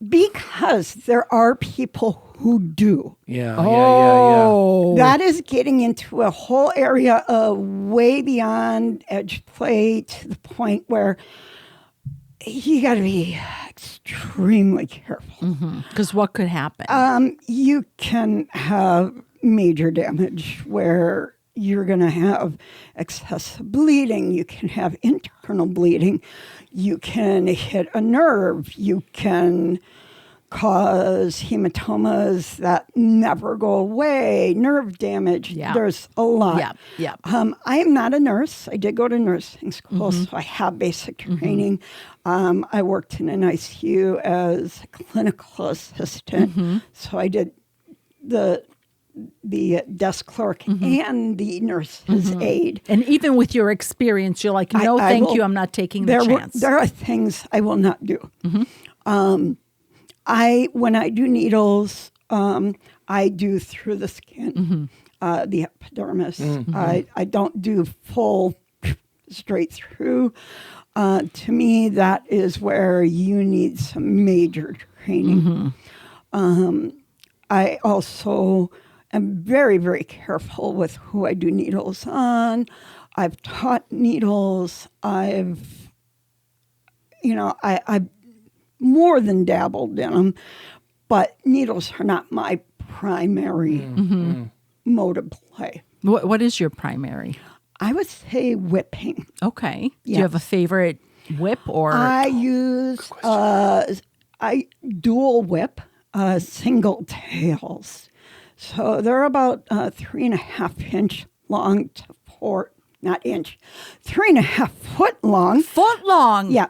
Because there are people who do. Yeah. Oh. That is getting into a whole area of way beyond edge play to the point where you got to be extremely careful. Because what could happen? You can have major damage where you're going to have excessive bleeding. You can have internal bleeding. You can hit a nerve. You can cause hematomas that never go away, nerve damage. Yeah. There's a lot. Yeah. I am not a nurse. I did go to nursing school, so I have basic training. I worked in an ICU as a clinical assistant, so I did the desk clerk and the nurse's aide. And even with your experience, you're like, no, thank you. I'm not taking the chance. There are things I will not do. When I do needles, I do through the skin, the epidermis. I don't do full straight through. To me, that is where you need some major training. I also am very, very careful with who I do needles on. I've taught needles. I've I more than dabbled in them, but needles are not my primary mode of play. What is your primary? I would say whipping. Okay. Do Yeah. you have a favorite whip or? I use I dual whip single tails. So they're about 3.5 inch long to 3.5 foot long. Foot long. Yeah.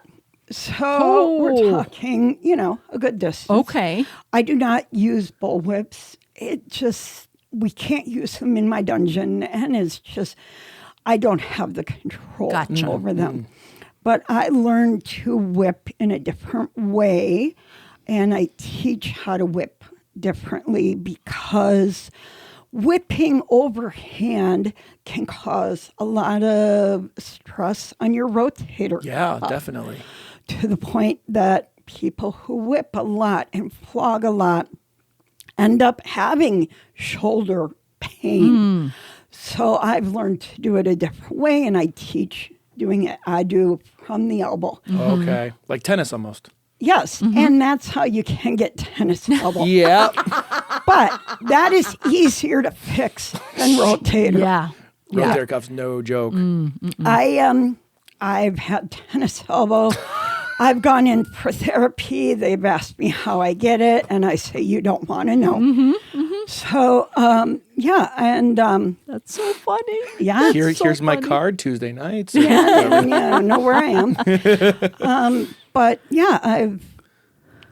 So we're talking, a good distance. Okay. I do not use bull whips. We can't use them in my dungeon, and it's just, I don't have the control over them. But I learned to whip in a different way, and I teach how to whip differently because whipping overhand can cause a lot of stress on your rotator. Yeah, definitely. To the point that people who whip a lot and flog a lot end up having shoulder pain. So I've learned to do it a different way, and I teach doing it. I do from the elbow. Okay. Like tennis almost. Yes, and that's how you can get tennis elbow. Yeah. But that is easier to fix than rotator. Yeah. Rotator cuffs, no joke. I've had tennis elbow. I've gone in for therapy. They've asked me how I get it, and I say, you don't want to know. So, and That's so funny. yeah. Here's my card Tuesday nights. I know where I am. But yeah,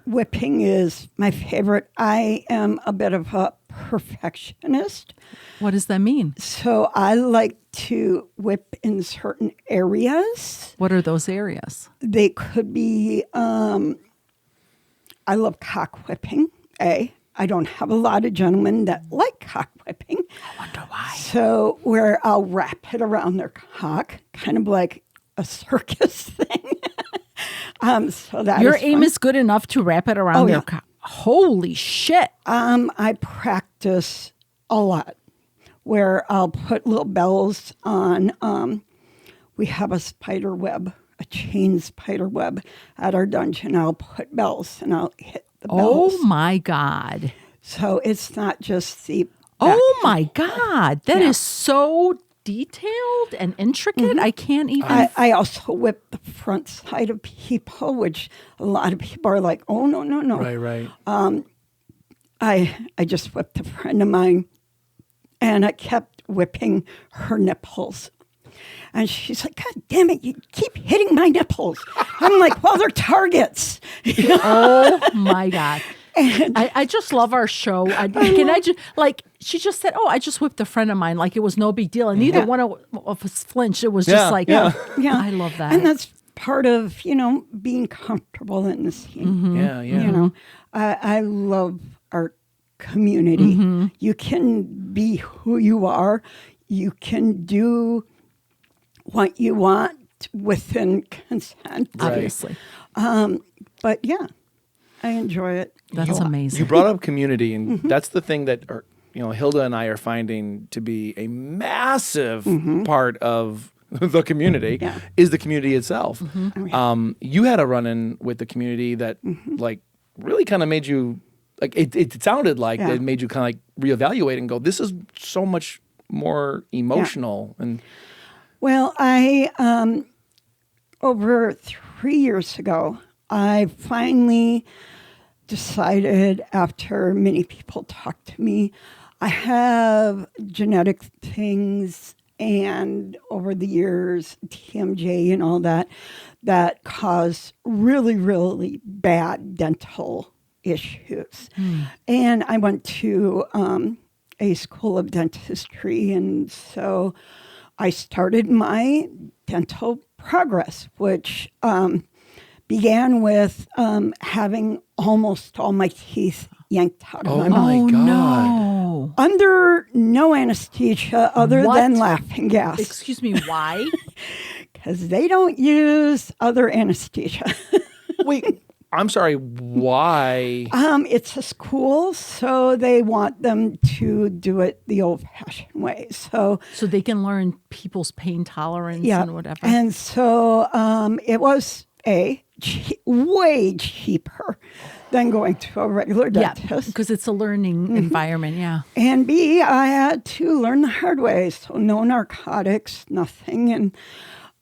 whipping is my favorite. I am a bit of a perfectionist. What does that mean? So I like to whip in certain areas. What are those areas? They could be, I love cock whipping, I don't have a lot of gentlemen that like cock whipping. I wonder why. So where I'll wrap it around their cock, kind of like a circus thing. So that Your is aim fun. is good enough to wrap it around their yeah. cock. Holy shit. I practice a lot where I'll put little bells on. We have a spider web, a chain spider web at our dungeon. I'll put bells and I'll hit the bells. Oh my God. So it's not just the back. Oh my God. That is so detailed and intricate. I can't even. I also whip the front side of people, which a lot of people are like, oh, no. Right. I just whipped a friend of mine, and I kept whipping her nipples. And she's like, God damn it, you keep hitting my nipples. I'm like, well, they're targets. Oh my God. I just love our show. She just said, oh, I just whipped a friend of mine. Like it was no big deal. And neither one of us flinched. It was just like, Yeah. I love that. And that's part of, being comfortable in the scene. Yeah. I love our community. You can be who you are. You can do what you want within consent. Obviously. But yeah, I enjoy it. That's amazing. You brought up community, and that's the thing that Hilda and I are finding to be a massive part of the community is the community itself. You had a run-in with the community that like really kind of made you like it sounded like it made you kind of like reevaluate and go, this is so much more emotional and well, I over 3 years ago, I finally decided after many people talked to me, I have genetic things and over the years, TMJ and all that cause really, really bad dental issues. And I went to a school of dentistry, and so I started my dental progress, which began with having almost all my teeth yanked out of my mouth. my God. No. Under no anesthesia other What? than laughing gas. Excuse me, why? Because they don't use other anesthesia. wait, I'm sorry, why? It's a school, so they want them to do it the old-fashioned way. So So they can learn people's pain tolerance and whatever. And so it was way cheaper than going to a regular Yeah, dentist. because it's a learning environment. Yeah. And B, I had to learn the hard way. So no narcotics, nothing. And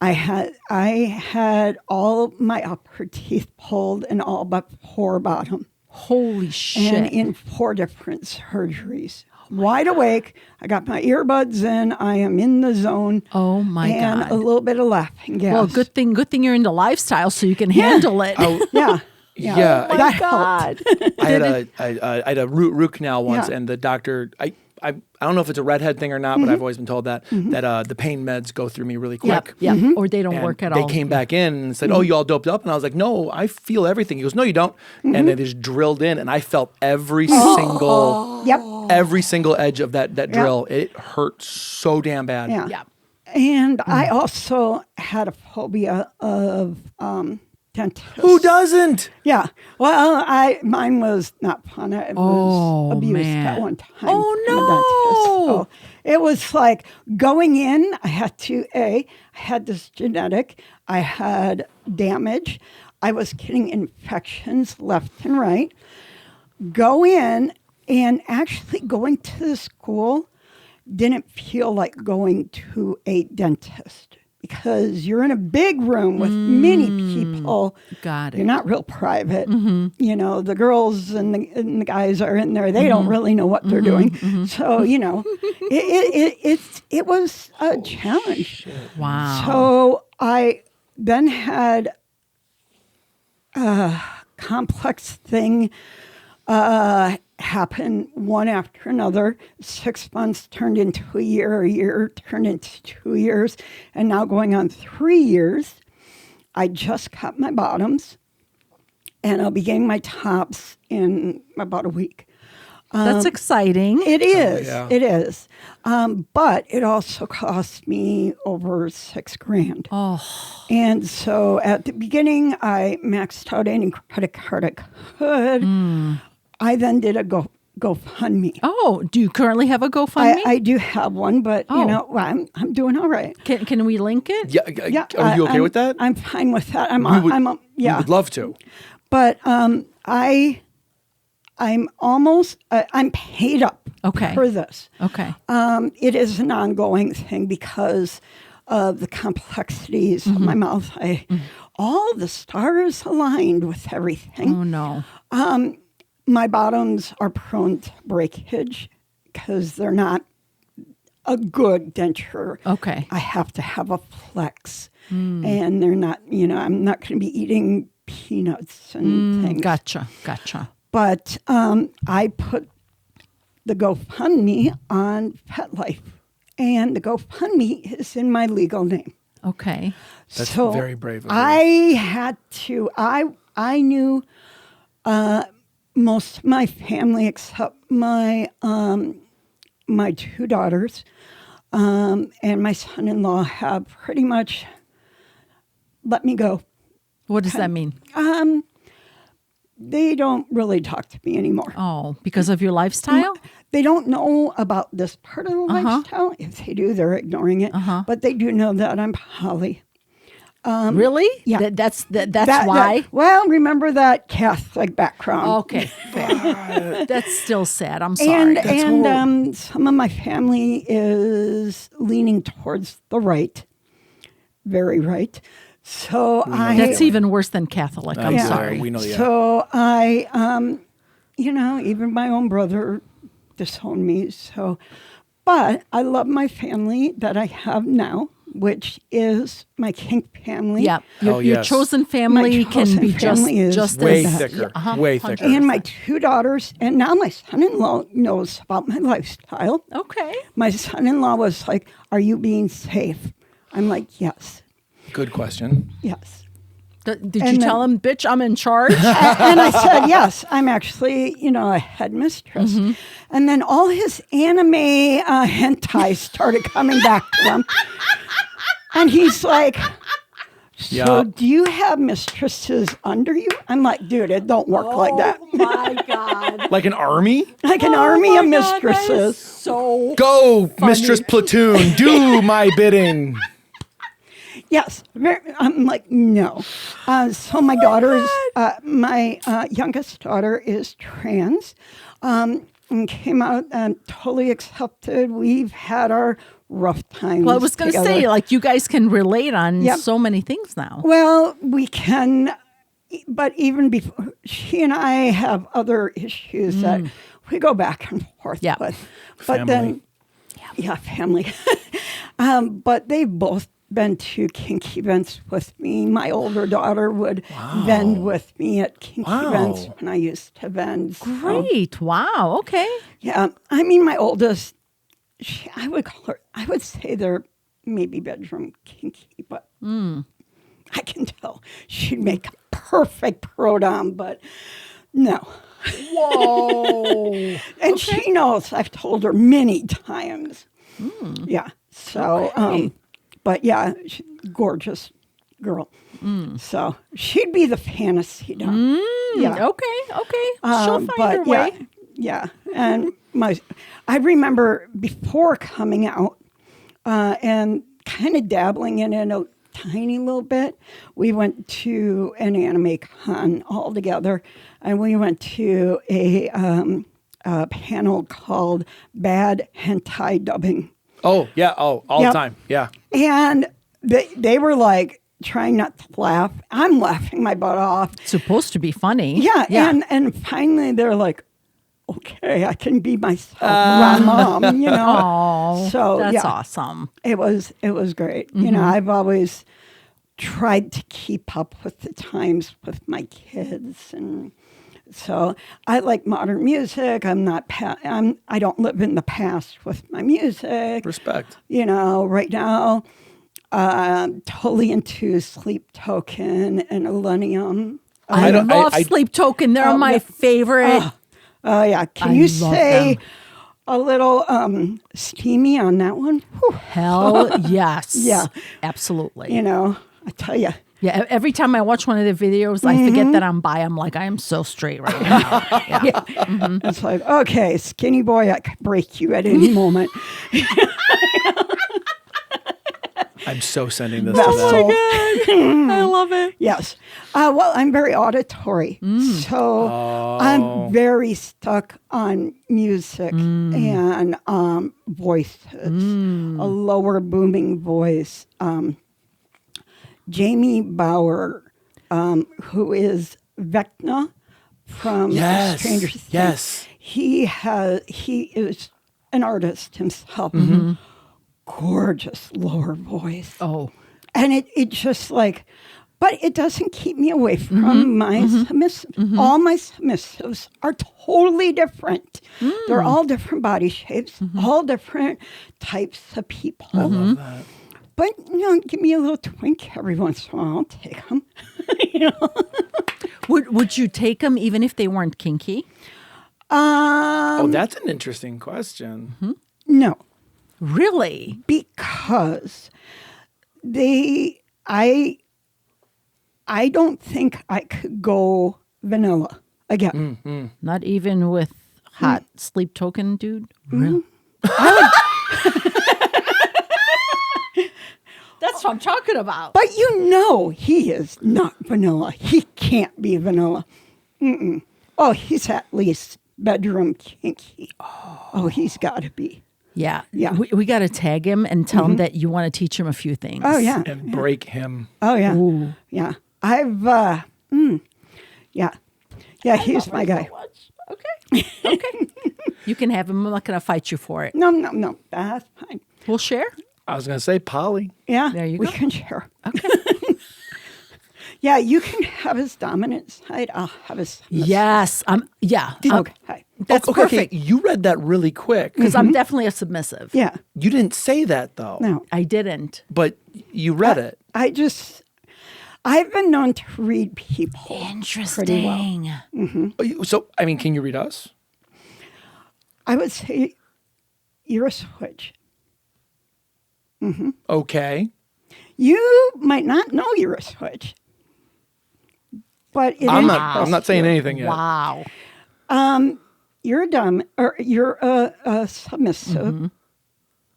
I had all my upper teeth pulled and all but 4 bottom. Holy shit. And in 4 different surgeries. Wide awake. I got my earbuds in. I am in the zone. Oh my and God. a little bit of laughing gas. Well, good thing you're into lifestyle so you can handle it. Yeah. Yeah. Oh my that God. helped. I had a root canal once, Yeah. and the doctor, I don't know if it's a redhead thing or not, but I've always been told that the pain meds go through me really quick. Yeah, or they don't And work at they all. came back in and said, "Oh, you all doped up?" And I was like, "No, I feel everything." He goes, "No, you don't." And they just drilled in, and I felt every single Yep. every single edge of that drill. It hurt so damn bad. Yeah. Yeah. And I also had a phobia of dentists. Who doesn't? Yeah. Well, mine was not fun. I was abused man. at one time. Oh, from a dentist. So it was like going in, I had this genetic, I had damage. I was getting infections left and right. Go in, and actually going to the school didn't feel like going to a dentist because you're in a big room with many people. Got it. You're not real private. You know, the girls and the guys are in there. They don't really know what they're doing. So, you know, it was a challenge. Wow. So I then had a complex thing happen one after another. 6 months turned into a year turned into 2 years, and now going on 3 years. I just cut my bottoms, and I'll be getting my tops in about a week. That's exciting. It is. yeah. It is. But it also cost me over $6,000. Oh. And so at the beginning, I maxed out any credit card I could. I then did a GoFundMe. Oh, do you currently have a GoFundMe? I do have one, but you know, I'm doing all right. Can we link it? Yeah. Are you okay with that? I'm fine with that. We would love to. But I'm almost I'm paid up Okay. for this. Okay. It is an ongoing thing because of the complexities of my mouth. All the stars aligned with everything. Oh no. My bottoms are prone to breakage because they're not a good denture. Okay. I have to have a flex. And they're not, you know, I'm not going to be eating peanuts and things. Gotcha. But I put the GoFundMe on FetLife. And the GoFundMe is in my legal name. Okay. That's very brave of you. I had to, I knew most of my family except my my 2 daughters and my son-in-law have pretty much let me go. What does that mean? They don't really talk to me anymore. Oh, because of your lifestyle? They don't know about this part of the lifestyle. If they do, they're ignoring it. But they do know that I'm poly. Really? yeah. That's why? Well, remember that Catholic background. Okay. Fair. That's still sad. I'm sorry. And some of my family is leaning towards the right, very right. So That's even worse than Catholic. I'm Yeah. sorry. We know you. So I, you know, even my own brother disowned me. So, but I love my family that I have now, which is my kink family. Yeah. Oh, Your yes. chosen family My can chosen be family is just Way as thicker. Yeah, Way thicker. And my 2 daughters, and now my son-in-law knows about my lifestyle. Okay. My son-in-law was like, "Are you being safe?" I'm like, "Yes, Good question. yes." Did you And tell him, bitch, I'm in charge? And I said, "Yes, I'm actually, you know, a head mistress." And then all his anime hentai started coming back to him. And he's like, "So Yeah. do you have mistresses under you?" I'm like, "Dude, it don't work like that." Oh my God. Like an army? Like an Oh army my of God, that is mistresses. so Go, Mistress Platoon. Do my bidding. Yes. I'm like, no. So my daughter's, my youngest daughter is trans, and came out and totally accepted. We've had our rough times. Well, I was going to say, like, you guys can relate on so many things now. Well, we can, but even before, she and I have other issues that we go back and forth with. But Family. then, family. But they've both been to kink events with me. My older daughter would vend with me at kink events when I used to vend. So, Great. Wow. Okay. yeah. I mean, my oldest, I would say they're maybe bedroom kinky, but I can tell she'd make a perfect pro-dom, but no. Whoa. And she knows. I've told her many times. Yeah. So, but yeah, gorgeous girl. So she'd be the fantasy dom. Yeah. Okay. She'll find her way. Yeah. And I remember before coming out and kind of dabbling in it a tiny little bit, we went to an anime con all together, and we went to a panel called Bad Hentai Dubbing. Oh, yeah. Oh, all the time. Yeah. And they were like trying not to laugh. I'm laughing my butt off. It's supposed to be funny. Yeah. And finally they're like, okay, I can be myself around mom, you know. Oh, so that's awesome. It was great. You know, I've always tried to keep up with the times with my kids, and so I like modern music. I don't live in the past with my music. Respect. You know, right now, totally into Sleep Token and Millennium. I love Sleep Token. They're my favorite. Oh yeah, can I you love say them. a little steamy on that one? Whew. Hell yes. Yeah. Absolutely. You know, I tell you. Yeah, every time I watch one of the videos, I forget that I'm bi. I'm like, I am so straight right now. Yeah. It's like, okay, skinny boy, I could break you at any moment. I'm so sending this Vessel. to them. I love it. Yes. Well, I'm very auditory. So I'm very stuck on music and voices, a lower booming voice. Jamie Bauer, who is Vecna from Stranger Things. Yes. He is an artist himself. Gorgeous lower voice. Oh. And it just like, but it doesn't keep me away from my submissive. All my submissives are totally different. They're all different body shapes, all different types of people. I love that. But, you know, give me a little twink every once in a while. I'll take them. You know? Would you take them even if they weren't kinky? Oh, that's an interesting question. No. Really? Because I don't think I could go vanilla again. Not even with hot Sleep Token dude? Really? That's what I'm talking about. But you know he is not vanilla. He can't be vanilla. Oh, he's at least bedroom kinky. Oh, he's got to be. Yeah. Yeah. We got to tag him and tell him that you want to teach him a few things. Oh, yeah. And break him. Oh, yeah. Ooh. Yeah. Yeah. Yeah, he's my guy. Okay. Okay. You can have him. I'm not going to fight you for it. No. That's fine. We'll share. I was going to say poly. Yeah. There you we go. can share. Okay. Yeah, you can have his dominant side. I'll have his submissive. Yes. Yeah. Okay. That's Okay, perfect. you read that really quick. Because I'm definitely a submissive. Yeah. You didn't say that, though. No. I didn't. But you read it. I've been known to read people pretty well. Interesting. So, I mean, can you read us? I would say you're a switch. Okay. You might not know you're a switch, but I'm not saying anything yet. Wow. You're a submissive,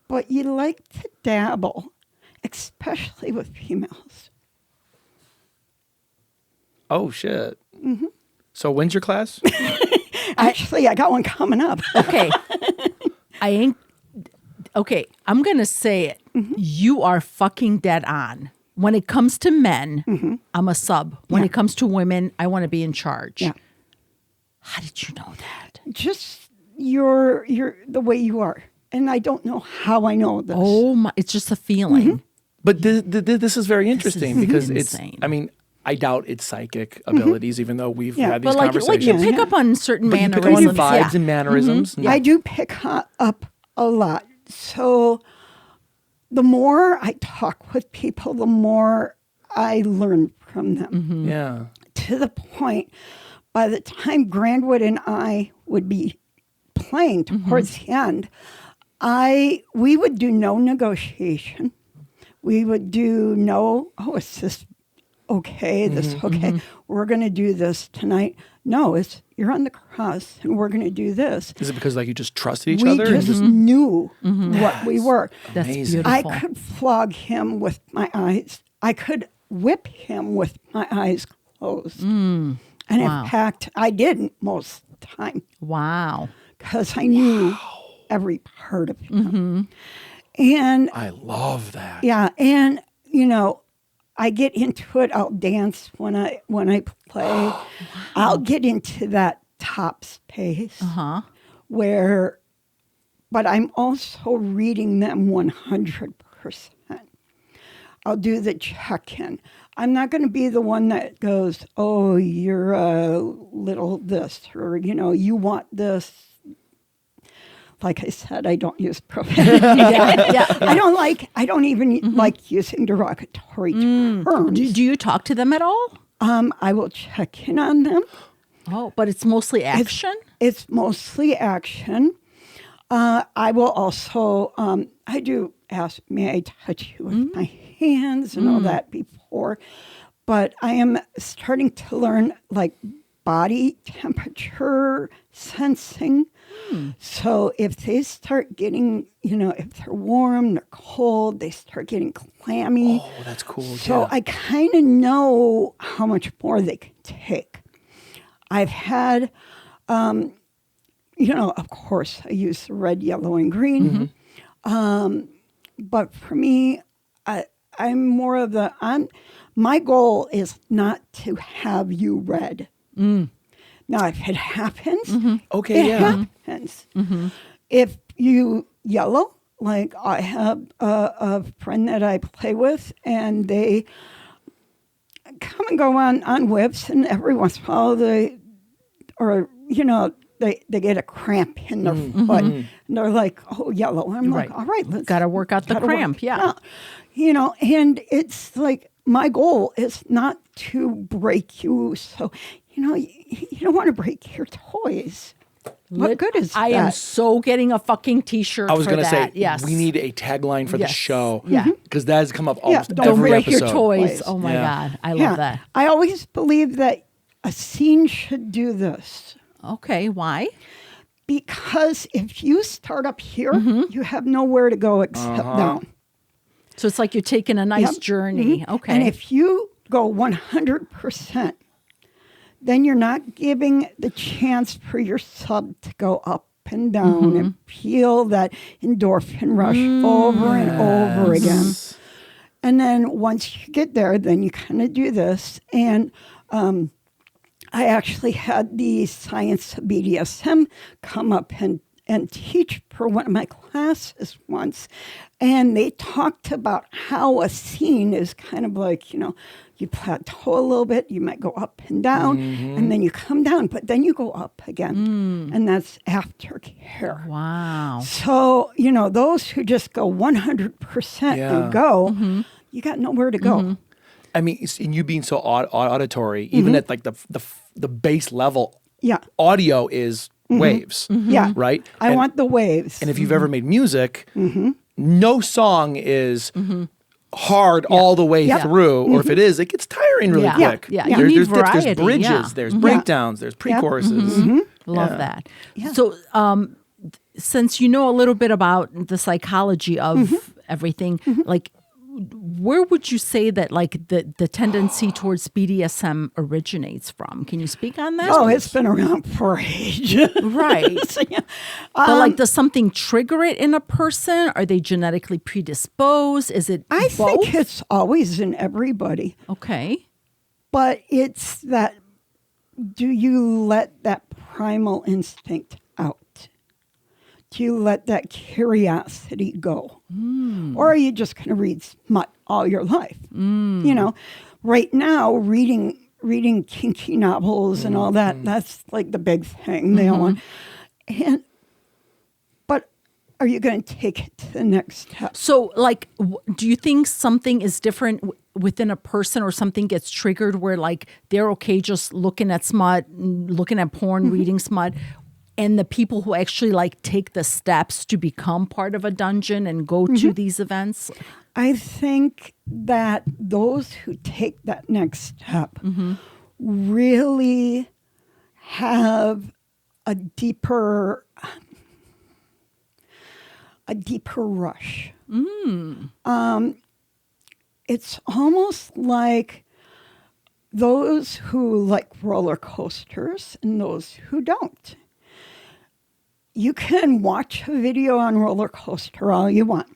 but you like to dabble especially with females. Oh, shit. So when's your class? Actually, I got one coming up. Okay. I'm going to say it. You are fucking dead on. When it comes to men, I'm a sub. When it comes to women, I want to be in charge. Yeah. How did you know that? Just you're the way you are. And I don't know how I know this. Oh my, it's just a feeling. But this is very interesting because insane. it's, I mean, I doubt it's psychic abilities, even though we've had these But like conversations. you pick up on certain But you pick mannerisms. up on vibes and mannerisms. Yeah. I do pick up a lot. So the more I talk with people, the more I learn from them. Yeah. To the point, by the time Grandwood and I would be playing towards the end, we would do no negotiation. We would do no, is this okay? This okay? We're going to do this tonight. No, you're on the cross and we're going to do this. Is it because like you just trusted each We other? and just knew what we were. That's Amazing. beautiful. I could flog him with my eyes. I could whip him with my eyes closed. And Wow. in fact, I didn't most of the time Wow. because I knew every part of him. And I love that. yeah, and I get into it. I'll dance when I play. I'll get into that top space where, but I'm also reading them 100%. I'll do the check-in. I'm not going to be the one that goes, "Oh, you're a little this," or you want this. Like I said, I don't use profanity. I don't even like using derogatory terms. Do you talk to them at all? I will check in on them. Oh, but it's mostly action? It's mostly action. I will also, I do ask, may I touch you with my hands and all that before. But I am starting to learn like body temperature sensing. So if they start getting, if they're warm, they're cold, they start getting clammy. Oh, that's cool. So yeah. I kind of know how much more they can take. I've had, of course, I use the red, yellow, and green. But for me, I'm more of my goal is not to have you red. Now, if it happens, Okay, it happens. If you yellow, like I have a friend that I play with, and they come and go on whips, and every once in a while they get a cramp in their foot, and they're like, "Oh, yellow." I'm like, "All right, let's Gotta work out the gotta cramp, work yeah. it out." And it's like my goal is not to break you, so you don't want to break your toys. What good is I that? am so getting a fucking T-shirt. I was going to say, yes. we need a tagline for the Yes. show. Yeah. Because that has come up almost don't every break episode. your toys. Toys. Oh my Yeah. God, I love that. I always believe that a scene should do this. Okay, why? Because if you start up here, you have nowhere to go except down. So it's like you're taking a nice Yep. journey. Okay. And if you go 100%, then you're not giving the chance for your sub to go up and down and feel that endorphin rush over and over again. And then once you get there, then you kind of do this. And I actually had the science of BDSM come up and teach for one of my classes once. And they talked about how a scene is kind of like, you plateau a little bit, you might go up and down, and then you come down, but then you go up again. And that's aftercare. wow. So, those who just go 100% and go, you got nowhere to go. I mean, and you being so auditory, even at like the base level, Yeah. audio is waves, Yeah. right? I want the waves. And if you've ever made music, no song is hard all the way through, or if it is, it gets tiring really Yeah. quick. Yeah. There- You need there's dips, variety, there's bridges, yeah. there's breakdowns, there's pre-choruses. Love that. So, since you know a little bit about the psychology of everything, like where would you say that like the tendency towards BDSM originates from? Can you speak on that? Oh, it's been around for ages. Right. So, yeah. But like, does something trigger it in a person? Are they genetically predisposed? Is it I both? think it's always in everybody, Okay. but it's that, do you let that primal instinct out? Do you let that curiosity go? Or are you just going to read smut all your life? You know, right now, reading kinky novels and all that, that's like the big thing. They all want. But are you going to take it to the next step? So, like, do you think something is different within a person, or something gets triggered where, like, they're okay just looking at smut, looking at porn, reading smut, and the people who actually, like, take the steps to become part of a dungeon and go to these events? I think that those who take that next step really have a deeper rush. It's almost like those who like roller coasters and those who don't. You can watch a video on roller coaster all you want,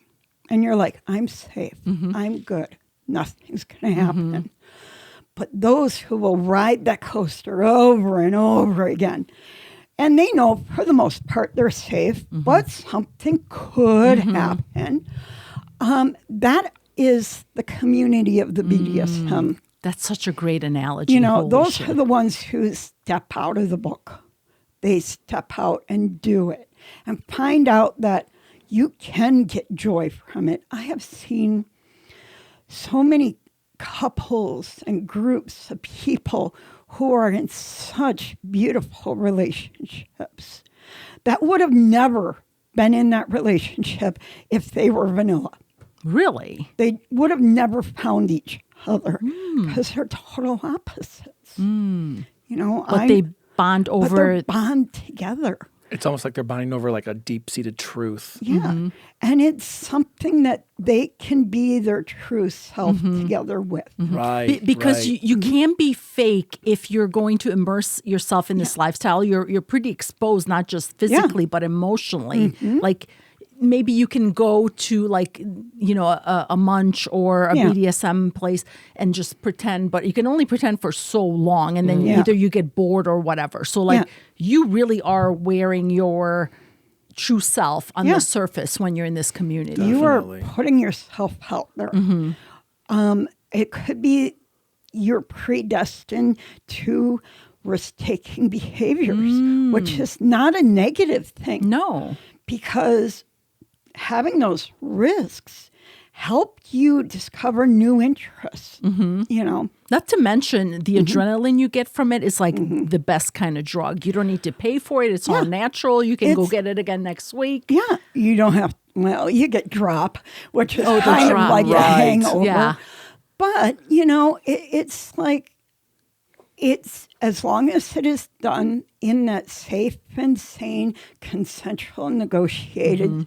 and you're like, I'm safe, I'm good, nothing's going to happen. But those who will ride that coaster over and over again, and they know for the most part they're safe, but something could happen. That is the community of the BDSM. That's such a great analogy. You know, Holy those shit. are the ones who step out of the book. They step out and do it and find out that you can get joy from it. I have seen so many couples and groups of people who are in such beautiful relationships that would have never been in that relationship if they were vanilla. Really? They would have never found each other because they're total opposites. You know, But they bond but over. they bond together. It's almost like they're bonding over like a deep-seated truth. Yeah. And it's something that they can be their true self together with. Right. Because right. you can't be fake if you're going to immerse yourself in this lifestyle. You're pretty exposed, not just physically, but emotionally. Like, maybe you can go to, like, you know, a munch or a BDSM place and just pretend, but you can only pretend for so long, and then either you get bored or whatever. So, like, you really are wearing your true self on the surface when you're in this community. You are Definitely. putting yourself out there. It could be you're predestined to risk-taking behaviors, which is not a negative thing. No. Because having those risks helped you discover new interests, you know. Not to mention the adrenaline you get from it is like the best kind of drug. You don't need to pay for it. It's all natural. You can go get it again next week. Yeah, you don't have, well, you get drop, which is the kind drop, of like a right. hangover. Yeah. But, you know, it's like, it's as long as it is done in that safe and sane, consensual, negotiated,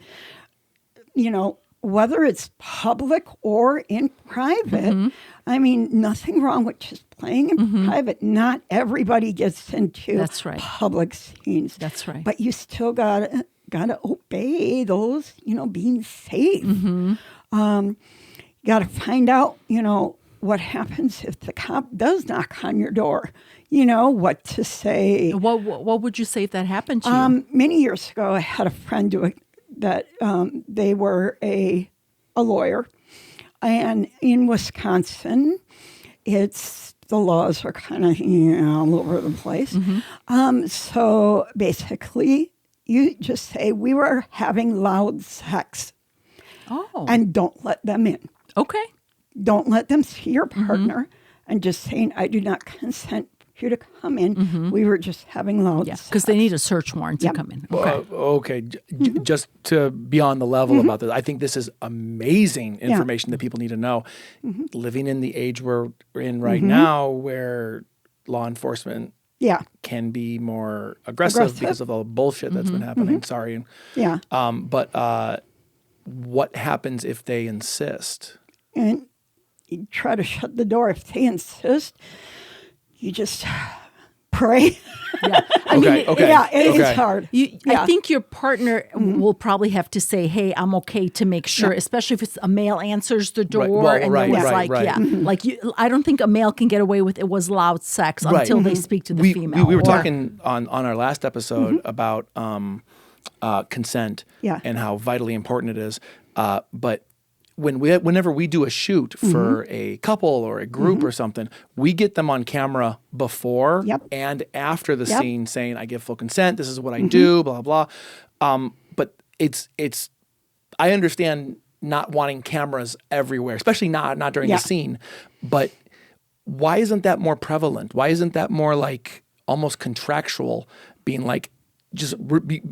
you know, whether it's public or in private, I mean, nothing wrong with just playing in private. Not everybody gets into That's right. public scenes. That's right. But you still gotta obey those, you know, being safe. You gotta find out, you know, what happens if the cop does knock on your door. You know, what to say. What would you say if that happened to you? Many years ago, I had a friend that they were a lawyer, and in Wisconsin, the laws are kind of all over the place. So basically, you just say we were having loud sex, and don't let them in. Okay. Don't let them see your partner, and just saying I do not consent for you to come in. We were just having loud sex. Because they need a search warrant to come in. Okay. Okay. Just to be on the level about this, I think this is amazing information that people need to know. Living in the age we're in right now, where law enforcement can be more aggressive because of all the bullshit that's been happening. Sorry. Yeah. But what happens if they insist? and you try to shut the door. If they insist, you just pray. Yeah. I Okay, okay. Yeah, it's okay. hard. I Yeah. think your partner will probably have to say, "Hey, I'm okay," to make sure, especially if it's a male answers the door Right. Well, and right, there was right, like, right. like I don't think a male can get away with it was loud sex until they speak to the female. We were or- talking on our last episode about consent Yeah. and how vitally important it is. But whenever we do a shoot for a couple or a group or something, we get them on camera before Yep. and after the Yep. scene saying, I give full consent, this is what I do, blah, blah, blah. But it's I understand not wanting cameras everywhere, especially not during Yeah. the scene. But why isn't that more prevalent? Why isn't that more like almost contractual, being like, just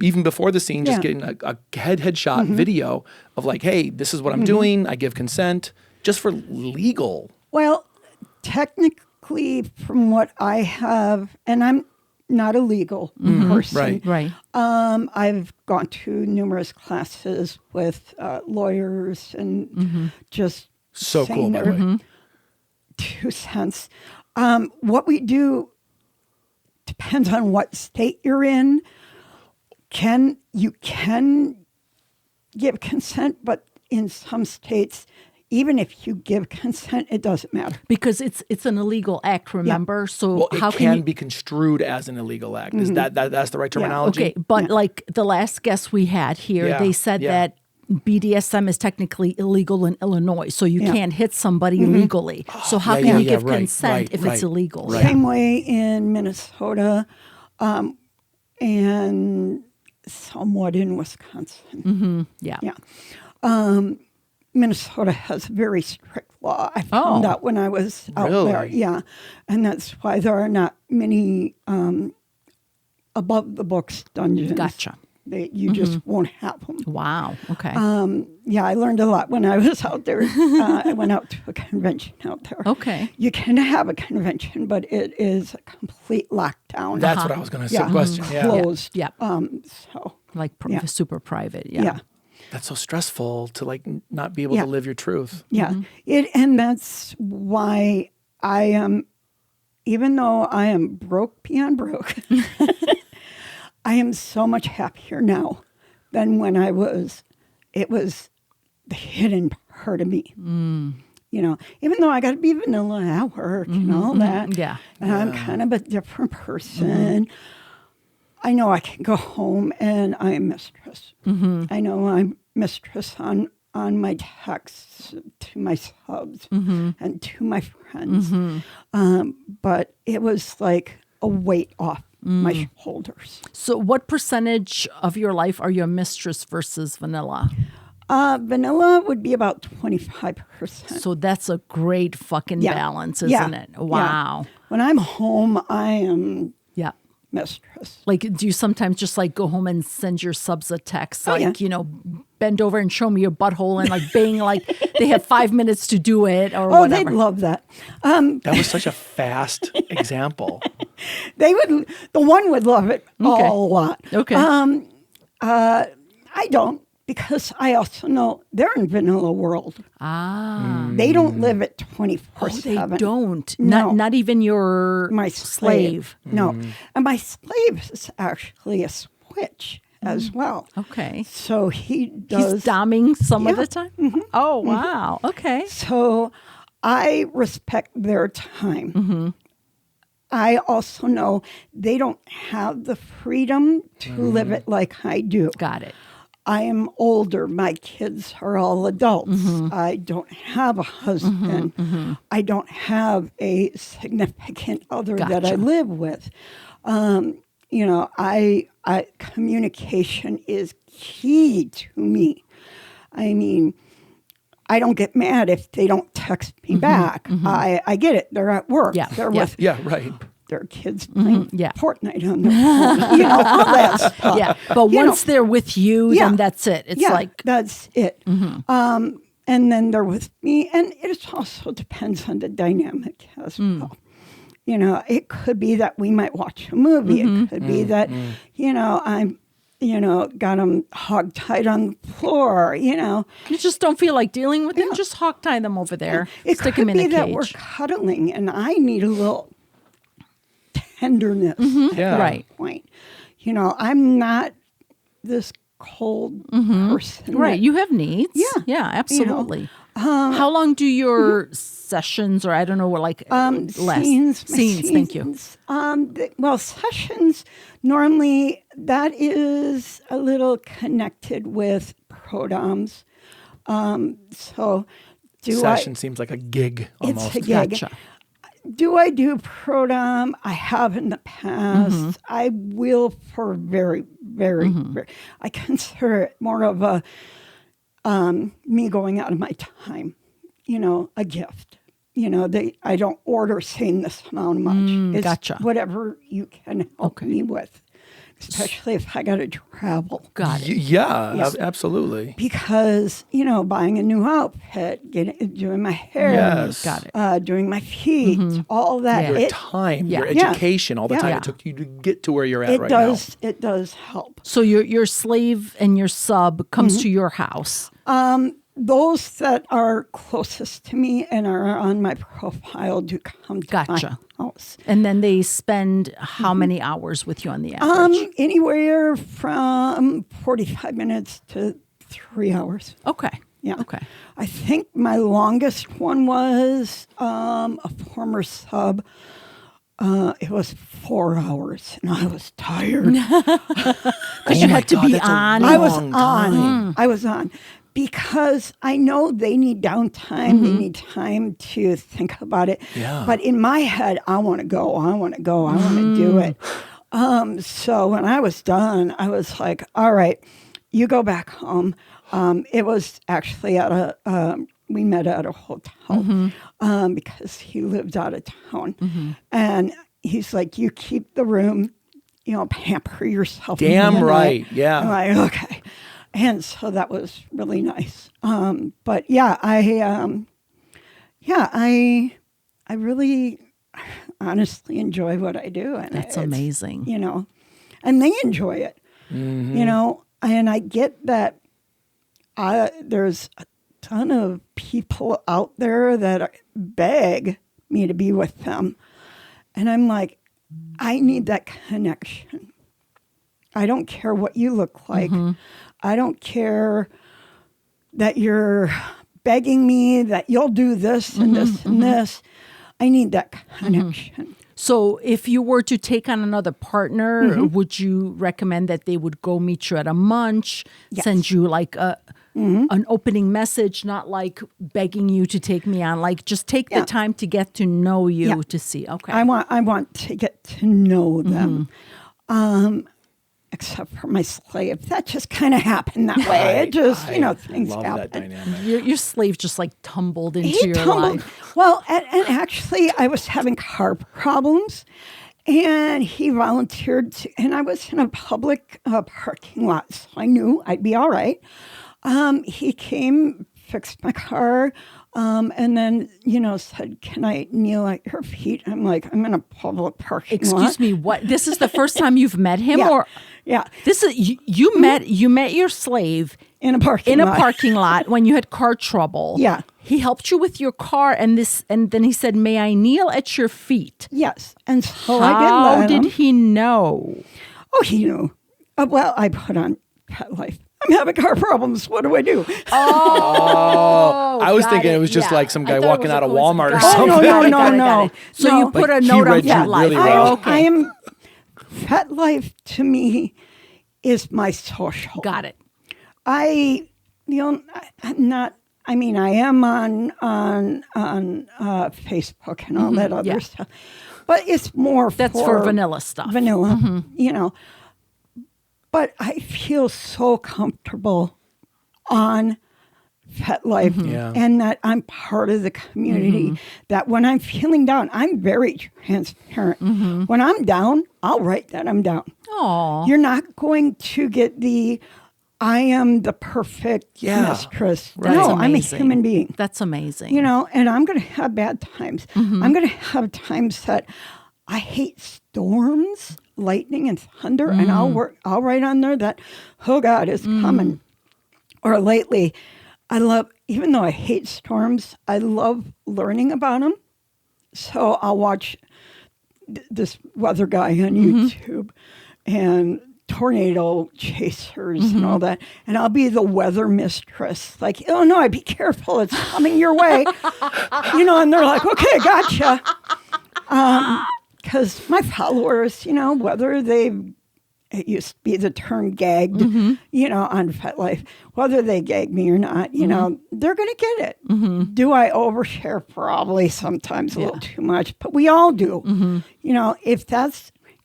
even before the scene, just Yeah. getting a headshot video of like, hey, this is what I'm doing. I give consent, just for legal. Well, technically, from what I have, and I'm not a legal person. Right. Right. I've gone to numerous classes with lawyers and just So saying cool, by the their way. 2 cents. What we do depends on what state you're in. You can give consent, but in some states, even if you give consent, it doesn't matter. Because it's an illegal act, remember? So Well, how it can can you be construed as an illegal act. Is that's the right terminology? Okay, but like the last guest we had here, Yeah, they said yeah. that BDSM is technically illegal in Illinois, so you Yeah. can't hit somebody legally. So how yeah, can yeah, you yeah, give right, consent right, if right, it's illegal? right. Same way in Minnesota and somewhat in Wisconsin. Yeah. Yeah. Minnesota has a very strict law. I found Oh. out when I was out Really? there. Yeah. And that's why there are not many above the books dungeons. Gotcha. You just won't have them. Wow. Okay. Yeah, I learned a lot when I was out there. I went out to a convention out there. Okay. You can have a convention, but it is a complete lockdown. That's what I was going to say. Yeah. Question. Yeah. Closed. Yeah. So, Like yeah. super private. yeah. That's so stressful to like not be able Yeah. to live your truth. Yeah. And that's why I am, even though I am broke beyond broke, I am so much happier now than when it was the hidden part of me. You know, even though I got to be vanilla at work and all that. Yeah. And I'm kind of a different person. I know I can go home and I am mistress. I know I'm mistress on my texts to my subs and to my friends. But it was like a weight off my shoulders. So what percentage of your life are you a mistress versus vanilla? Vanilla would be about 25%. So that's a great fucking Yeah. balance, Yeah. isn't it? Yeah. Wow. When I'm home, I am Yeah. mistress. Like, do you sometimes just like go home and send your subs a text, Oh, like, yeah. you know, bend over and show me your butthole and like bang, like they have 5 minutes to do it or Oh, whatever. they'd love that. That was such a fast example. They would. The one would love it a lot. Okay. I don't, because I also know they're in vanilla world. They don't live it 24/7. They don't. No. Not even your My slave. No, and my slave is actually a switch as well. Okay. So he does. He's doming some of Yeah. the time? Oh, wow. Okay. So I respect their time. I also know they don't have the freedom to live it like I do. Got it. I am older. My kids are all adults. I don't have a husband. I don't have a significant other that I Gotcha. live with. You know, I communication is key to me. I mean, I don't get mad if they don't text me back. I get it. They're at work. Yeah, They're yeah. with Yeah, right. their kids playing yeah. Fortnite on their phone. You know, all that stuff. Yeah. But You once know. they're with you, Yeah. then that's it. It's Yeah, like, that's it. And then they're with me, and it also depends on the dynamic as well. You know, it could be that we might watch a movie. It could be that, you know, I'm got them hog-tied on the floor, You just don't feel like dealing with them. Just hog tie them over there. It Stick could them in be a that we're cage. cuddling and I need a little tenderness at Yeah. that Right. point. I'm not this cold person. Right. that- You have needs. Yeah. Yeah, absolutely. How long do your sessions, or I don't know, last? Scenes. my Thank you. scenes, sessions, normally that is a little connected with prodoms. So do Session seems like a gig almost. It's a gig. Gotcha. Do I do prodom? I have in the past. I will for very, very, very. I consider it more of a me going out of my time. A gift. I don't order saying this amount of much. It's gotcha. whatever you can help me with, especially if I got to travel. Got it. Absolutely. Because, buying a new outfit, doing my hair, Yes. Got it. doing my feet, all that. Your It time, Yeah. your Yeah. education, all the time Yeah. it took you to get to where you're at right now. it does help. So your slave and your sub comes to your house. Those that are closest to me and are on my profile do come to Gotcha. my house. And then they spend how many hours with you on the average? Anywhere from 45 minutes to 3 hours. Okay. Yeah. Okay. I think my longest one was a former sub. It was 4 hours, and I was tired. Because you had to be on. I was long on. I was on. Because I know they need downtime. They need time to think about it. Yeah. But in my head, I want to go. I want to go. I want to do it. So when I was done, I was like, all right, you go back home. It was actually at we met at a hotel because he lived out of town. And he's like, you keep the room, pamper yourself. Damn And right. Yeah. I'm like, okay. And so that was really nice. But yeah, I really honestly enjoy what I do. And That's it's, amazing. And they enjoy it, and I get that there's a ton of people out there that beg me to be with them. And I'm like, I need that connection. I don't care what you look like. I don't care that you're begging me that you'll do this and this and this. I need that connection. So if you were to take on another partner, would you recommend that they would go meet you at a munch, send you like an opening message, not like begging you to take me on, like just take the time to get to know you to see. Okay. I want to get to know them. Except for my slave. That just kind of happened that way. It just, things love happen. that dynamic. Your slave just like tumbled into He your tumbled. life. Well, and actually, I was having car problems, and he volunteered to, and I was in a public parking lot, so I knew I'd be all right. He came, fixed my car, and then, said, can I kneel at your feet? I'm like, I'm in a public parking lot. Excuse me, what? This is the first time you've met him? Yeah. Or Yeah, this is you met your slave in a parking in lot. a parking lot when you had car trouble. Yeah. He helped you with your car and then he said, may I kneel at your feet? Yes, and so I How did. did he know? Oh, he knew. Well, I put on Pet Life. I'm having car problems. What do I do? I was got thinking it. it was just Yeah. like some I guy thought it walking was a out of coincidence. Walmart or Got it, something. no, got it, no, got it, no. got it. So No. you put a Like, he note on read you Pet Life. really Oh, well. okay. I am Pet Life to me is my social. Got it. I'm not. I mean, I am on Facebook and all that other yeah. stuff, but it's more That's for vanilla stuff. Vanilla, But I feel so comfortable on Pet Life, Yeah. and that I'm part of the community. That when I'm feeling down, I'm very transparent. When I'm down, I'll write that I'm down. Aw. You're not going to get the I am the perfect Yeah. mistress. Right. No, That's I'm a amazing. human being. That's amazing. And I'm going to have bad times. I'm going to have times that I hate storms. lightning and thunder, and I'll write on there that, oh God, it's coming. Or lately, I love, even though I hate storms, I love learning about them. So I'll watch this weather guy on YouTube and tornado chasers and all that. And I'll be the weather mistress. Like, Illinois, be careful. It's coming your way. And they're like, okay, gotcha. Because my followers, whether it used to be the term gagged, on FetLife, whether they gag me or not, they're going to get it. Do I overshare? Probably sometimes a little too much, but we all do.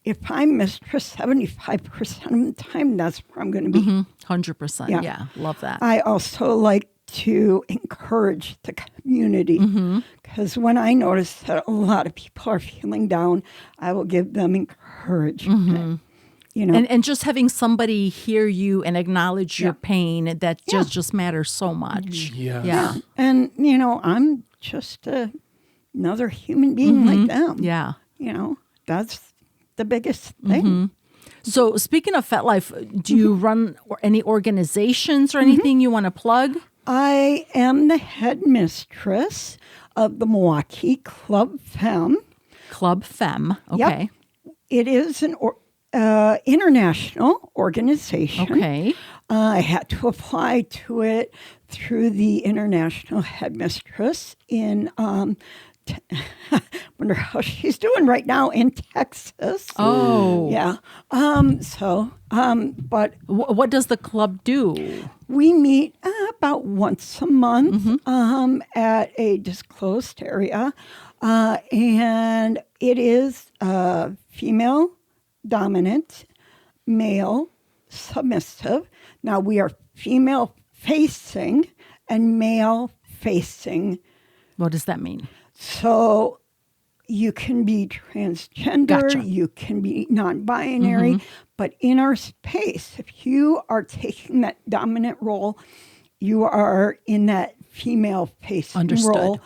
If I'm mistress 75% of the time, that's where I'm going to be. 100%. Yeah. Love that. I also like to encourage the community because when I notice that a lot of people are feeling down, I will give them encouragement. And just having somebody hear you and acknowledge your pain, that just matters so much. Yeah. And, I'm just another human being like them. Yeah. That's the biggest thing. So speaking of FetLife, do you run any organizations or anything you want to plug? I am the head mistress of the Milwaukee Club Femme. Club Femme. Okay. Yep. It is an international organization. Okay. I had to apply to it through the International Headmistress in, wonder how she's doing right now in Texas. Oh. Yeah. But What does the club do? we meet about once a month at a disclosed area. And it is female dominant, male submissive. Now we are female facing and male facing. What does that mean? So you can be transgender, Gotcha. you can be non-binary, but in our space, if you are taking that dominant role, you are in that female facing Understood. role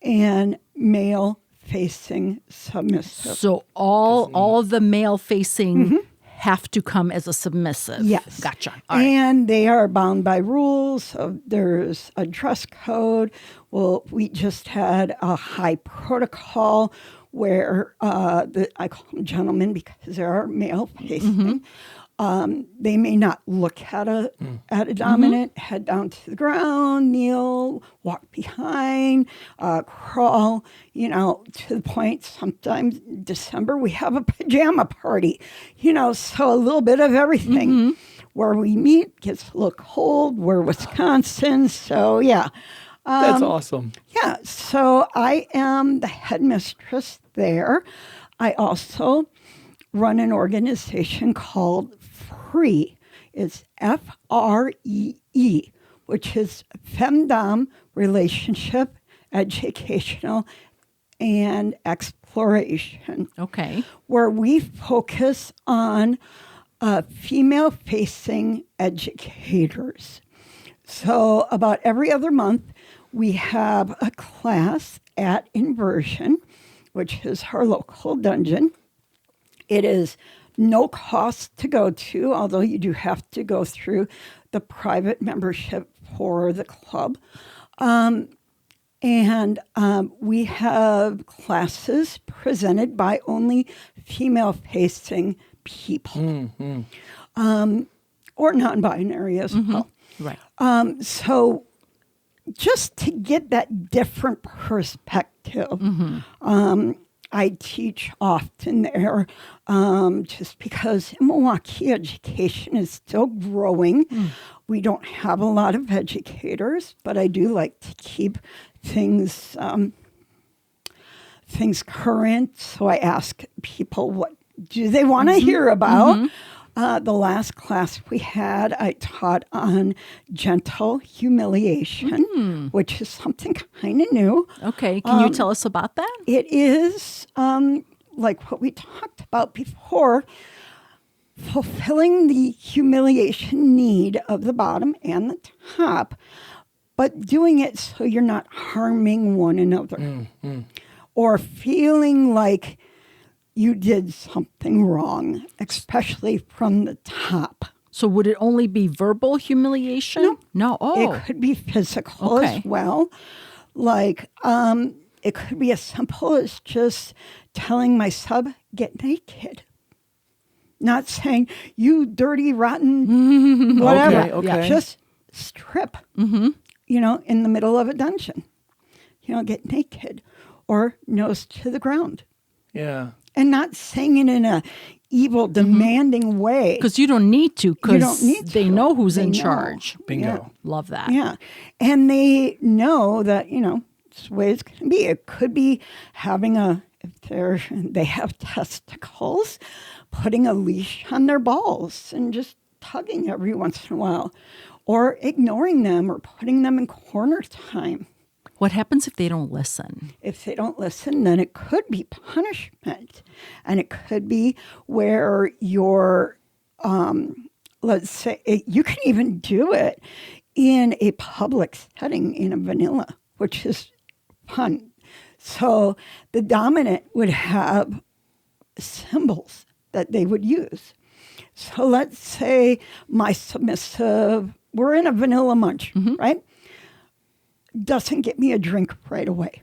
and male facing submissive. So all the male facing have to come as a submissive. Yes. Gotcha. All right. And they are bound by rules. So there's a dress code. Well, we just had a high protocol where I call them gentlemen because they are male facing. They may not look at a dominant, head down to the ground, kneel, walk behind, crawl, to the point sometimes December we have a pajama party, so a little bit of everything. Where we meet gets a little cold. We're Wisconsin, so yeah. That's awesome. Yeah, so I am the headmistress there. I also run an organization called FREE. It's FREE, which is Femdom Relationship, Educational, and Exploration. Okay. Where we focus on female-facing educators. So about every other month, we have a class at Inversion, which is our local dungeon. It is no cost to go to, although you do have to go through the private membership for the club. We have classes presented by only female-facing people, or non-binary as well. Right. So just to get that different perspective, I teach often there just because in Milwaukee education is still growing. We don't have a lot of educators, but I do like to keep things current. So I ask people, what do they want to hear about? The last class we had, I taught on gentle humiliation, which is something kind of new. Okay. Can you tell us about that? It is like what we talked about before, fulfilling the humiliation need of the bottom and the top, but doing it so you're not harming one another or feeling like you did something wrong, especially from the top. So would it only be verbal humiliation? No. Oh. It could be physical Okay. as well. Like, it could be as simple as just telling my sub, get naked. Not saying, you dirty, rotten, whatever. Okay. Just strip, in the middle of a dungeon. Get naked or nose to the ground. Yeah. And not saying it in a evil, demanding way. Because you don't need to, You don't because need they to. know who's They in know. charge. Bingo. Love that. Yeah. And they know that, it's the way it's going to be. It could be having if they have testicles, putting a leash on their balls and just tugging every once in a while, or ignoring them or putting them in corner time. What happens if they don't listen? If they don't listen, then it could be punishment. And it could be where you're, let's say, you can even do it in a public setting in a vanilla, which is fun. So the dominant would have symbols that they would use. So let's say my submissive, we're in a vanilla munch, right? Doesn't get me a drink right away,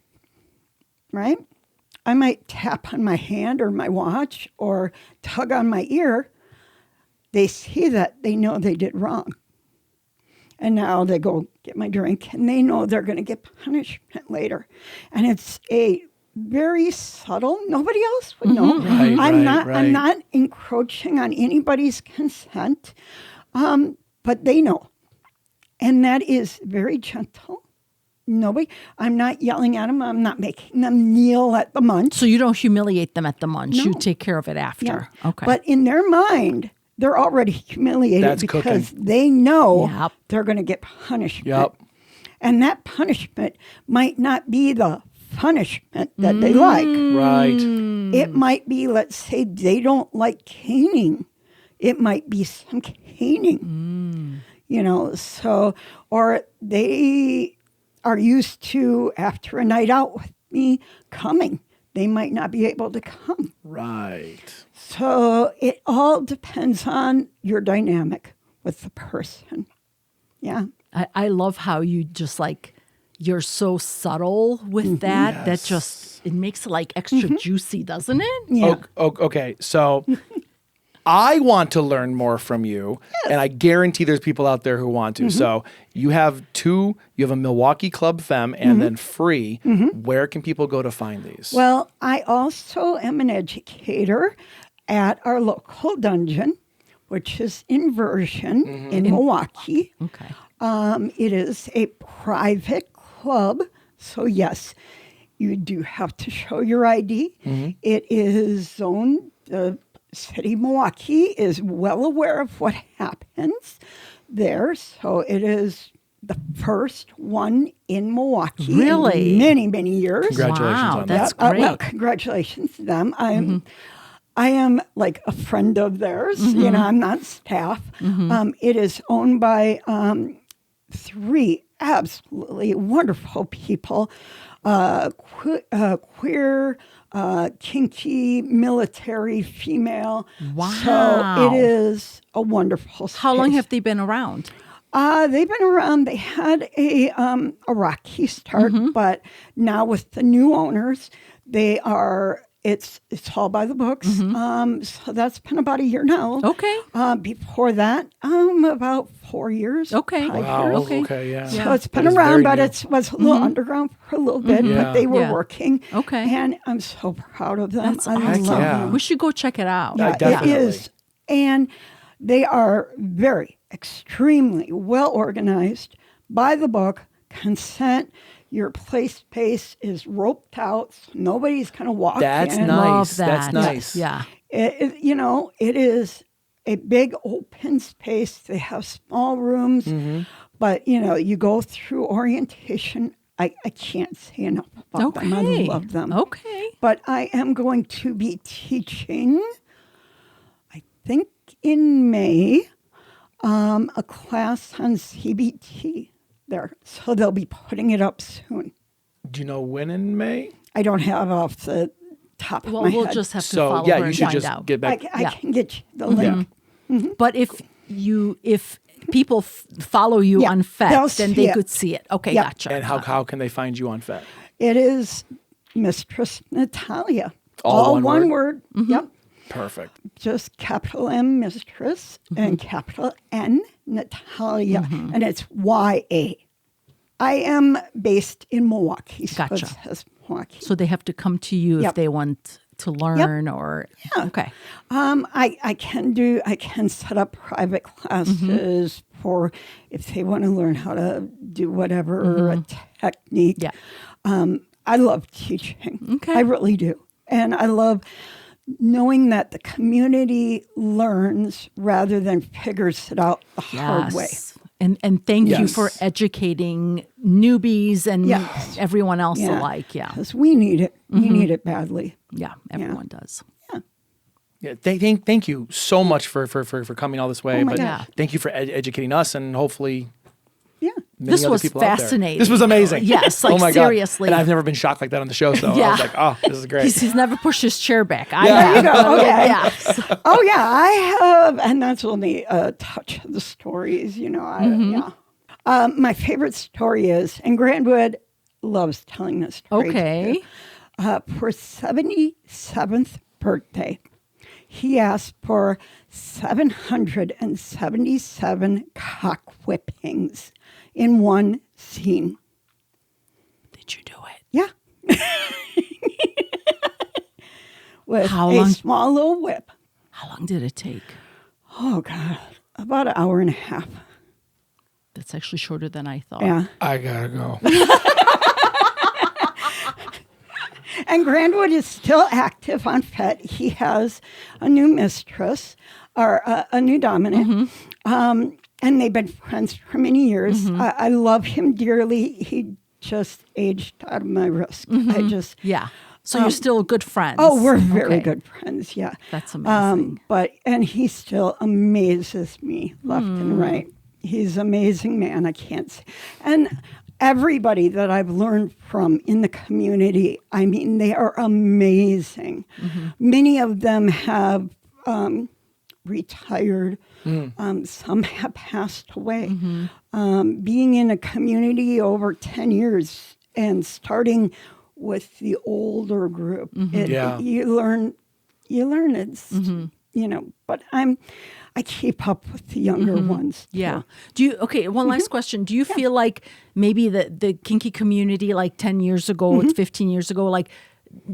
right? I might tap on my hand or my watch or tug on my ear. They see that, they know they did wrong. And now they go get my drink and they know they're going to get punishment later. And it's a very subtle, nobody else would know. Right, I'm right. not encroaching on anybody's consent, but they know. And that is very gentle. I'm not yelling at them. I'm not making them kneel at the munch. So you don't humiliate them at the munch. No. You take care of it after. Yeah. Okay. But in their mind, they're already humiliated That's because cooking. they know Yep. they're going to get punishment. Yep. And that punishment might not be the punishment that they like. Right. It might be, let's say, they don't like caning. It might be some caning, so, or they are used to, after a night out with me, coming. They might not be able to come. Right. So it all depends on your dynamic with the person. Yeah. I love how you just you're so subtle with that. That just, it makes it extra juicy, doesn't it? Yeah. Okay. So I want to learn more from you, and I guarantee there's people out there who want to. So you have a Milwaukee Club Femme and then Free. Where can people go to find these? Well, I also am an educator at our local dungeon, which is Inversion in Milwaukee. Okay. It is a private club. So, yes, you do have to show your ID. It is zoned. The city of Milwaukee is well aware of what happens there. So, it is the first one in Milwaukee. Really? In many, many years. Congratulations Wow, on that's that. great. Well, congratulations to them. I am like a friend of theirs. I'm not staff. It is owned by 3 absolutely wonderful people, queer, kinky, military, female. Wow. So it is a wonderful space. How long have they been around? They've been around. They had a rocky start, but now with the new owners, they are. It's all by the books. So that's been about a year now. Okay. Before that, about 4 years. Okay. 5 Wow. years. Okay. Yeah. So it's been That is around, very but new. it was a little underground for a little bit. Yeah. But they were Yeah. working. Okay. And I'm so proud of them. That's I awesome. love yeah. them. We should go check it out. Yeah, definitely. It is. And they are very, extremely well organized, by the book, consent. Your play space is roped out. So nobody's going to walk That's in. nice. Love that. That's nice. Yeah. It is a big open space. They have small rooms, but you go through orientation. I can't say enough about them. I Okay. love them. Okay. But I am going to be teaching, I think in May, a class on CBT there. So they'll be putting it up soon. Do you know when in May? I don't have off the top of Well, my we'll head. just have to So follow yeah, her you and should find just out. get back. I Yeah. can get you the link. But if people follow you Yeah, on they'll FET, then see they it. could see it. Okay, Yeah. gotcha. And how can they find you on FET? It is Mistress Natalya. All one one word? word. Yep. Perfect. Just capital M Mistress and capital N Natalya. And it's YA. I am based in Milwaukee. So Gotcha. it says Milwaukee. So they have to come to you if Yep. they want to learn or okay. I can set up private classes for if they want to learn how to do whatever a technique. Yeah. I love teaching. Okay. I really do. And I love knowing that the community learns rather than figures it out the hard way. And thank you Yes. for educating newbies and Yes. everyone else alike. Yeah. Because we need it. We need it badly. Yeah. Everyone does. Yeah, thank you so much for coming all this way. Oh my but gosh. thank you for educating us and hopefully Yeah. many This other was people out there. fascinating. This was amazing. Yes, oh like, my seriously. God. And I've never been shocked like that on the show. So I Yeah. was like, oh, this is great. He's never pushed his chair back. I Yeah. have. There you go. Okay. Yeah. So- Oh yeah, I have, and that's only a touch of the stories. My favorite story is, and Grandwood loves telling this story. Okay. too. For 77th birthday, he asked for 777 cock whippings in one scene. Did you do it? Yeah. With How a long- small little whip. How long did it take? Oh, God. About an hour and a half. That's actually shorter than I thought. Yeah. I gotta go. And Grandwood is still active on FET. He has a new mistress, or a new dominant. And they've been friends for many years. I love him dearly. He just aged out of my risk. I just... Yeah. So you're still good friends. Oh, we're very Okay. good friends, yeah. That's amazing. And he still amazes me left and right. He's an amazing man, I can't say. And everybody that I've learned from in the community, I mean, they are amazing. Many of them have retired. Some have passed away. Being in a community over 10 years and starting with the older group, Yeah. you learn it's, but I keep up with the younger ones. too. Yeah. Do you, okay, one last question. Do you feel like maybe the kinky community like 10 years ago, 15 years ago, like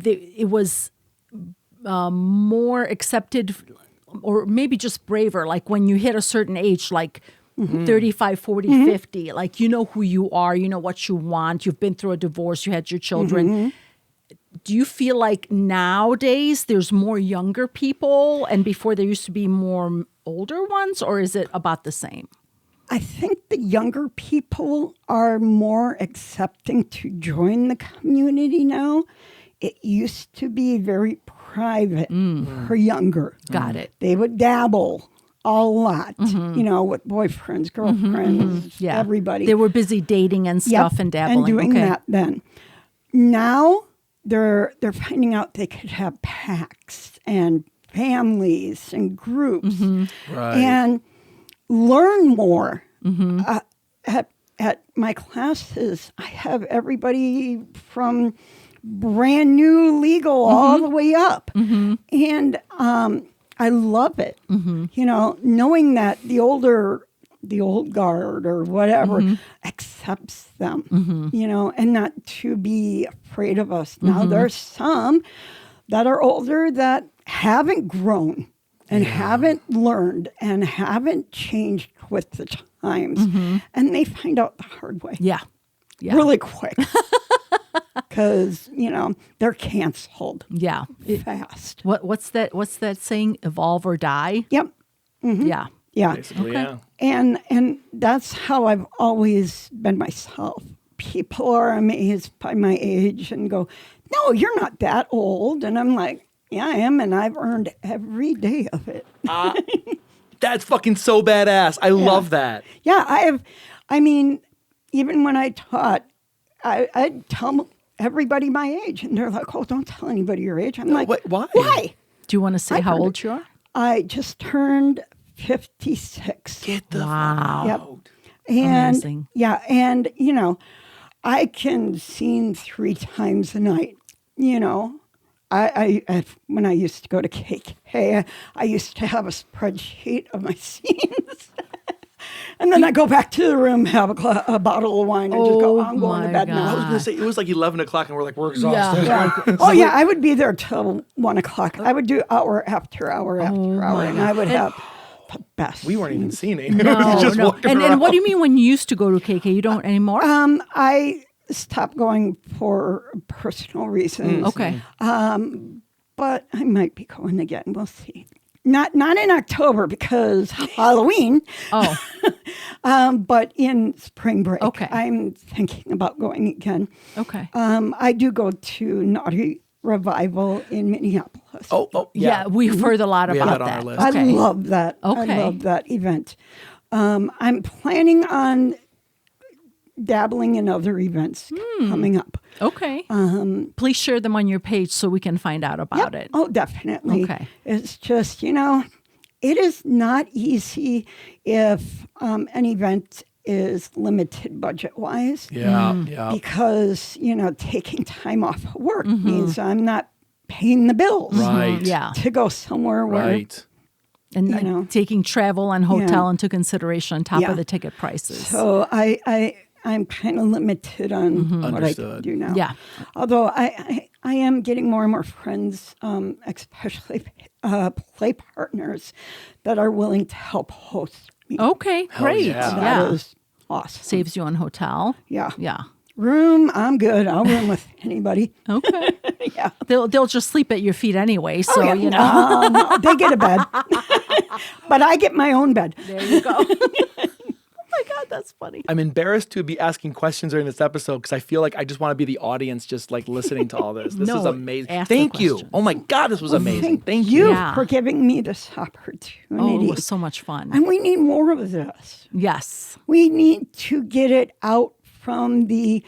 it was more accepted or maybe just braver, like when you hit a certain age, like 35, 40, 50, like you know who you are, you know what you want, you've been through a divorce, you had your children. Do you feel like nowadays there's more younger people and before there used to be more older ones, or is it about the same? I think the younger people are more accepting to join the community now. It used to be very private for younger. Got it. They would dabble a lot, with boyfriends, girlfriends, everybody. They were busy dating and stuff Yep, and dabbling. and doing okay. that then. Now they're finding out they could have packs and families and groups Right. and learn more. At my classes, I have everybody from brand new legal all the way up. And I love it. Knowing that the old guard or whatever accepts them, and not to be afraid of us. Now, there's some that are older that haven't grown and haven't learned and haven't changed with the times. And they find out the hard way Yeah. really quick because, they're canceled Yeah. fast. What's that saying? Evolve or die? Yep. Yeah. Yeah. Basically, yeah. And that's how I've always been myself. People are amazed by my age and go, "No, you're not that old." And I'm like, "Yeah, I am, and I've earned every day of it." That's fucking so badass. I love that. Yeah, even when I taught, I'd tell everybody my age. And they're like, oh, don't tell anybody your age. I'm like, wait, why? Why? Do you want to say I've how heard old it. you are? I just turned 56. Get the Wow. Yep. out. And Amazing. yeah, and you know, I can scene 3 times a night. You know, I when I used to go to KK, I used to have a spreadsheet of my scenes. And then I go back to the room, have a bottle of wine, and just go, I'm going to my bed I now. was God. going to say, it was like 11 o'clock and we're like, we're exhausted. Yeah. Oh, yeah, I would be there till 1 o'clock. I would do hour after hour after hour, and I would have the best. We weren't even scenes. scening. No, Just no. walking And around. what do you mean when you used to go to KK? You don't anymore? I stopped going for personal reasons. Okay. But I might be going again. We'll see. Not in October because Halloween. Oh. But in spring break. Okay. I'm thinking about going again. Okay. I do go to Naughty Revival in Minneapolis. Oh, Yeah, we've heard a lot We have about that on our that. list. I Okay. love that. Okay. I love that event. I'm planning on dabbling in other events coming up. Okay. Please share them on your page so we can find out about it. Oh, definitely. Okay. It's just, you know, it is not easy if an event is limited budget-wise. Yeah, yeah. Because, you know, taking time off of work means I'm not paying the bills Right. Yeah. to go somewhere where Right. And you know. taking travel and hotel Yeah. into consideration on top Yeah. of the ticket prices. So I'm kind of limited on what I can Understood. do now. Yeah. Although I am getting more and more friends, especially play partners that are willing to help host me. Okay, great. yeah. That is awesome. Saves you on hotel. Yeah. Yeah. Room, I'm good. I'll room with anybody. Okay. Yeah. They'll just sleep at your feet anyway, so Yeah, you know. no, they get a bed. But I get my own bed. There you go. Oh my God, that's funny. I'm embarrassed to be asking questions during this episode because I feel like I just want to be the audience just like listening to all this. This is No, amazing. ask the Thank you. questions. Oh my God, this was amazing. Thank you you. Yeah. for giving me this opportunity. Oh, it was so much fun. And we need more of this. Yes. We need to get it out from the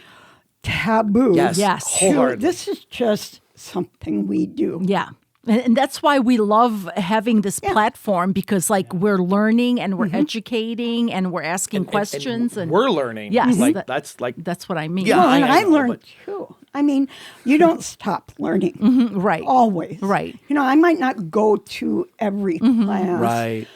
taboo. Yes, Yes. wholeheartedly. This is just something we do. Yeah. And that's why we love having this platform because, like, we're learning and we're educating and we're asking questions. And we're learning. Yes, Like that- that's like that's what I mean. Yeah. Well, and I I know, learned but- too. I mean, you don't stop learning. Right. Always. Right. You know, I might not go to every class. right.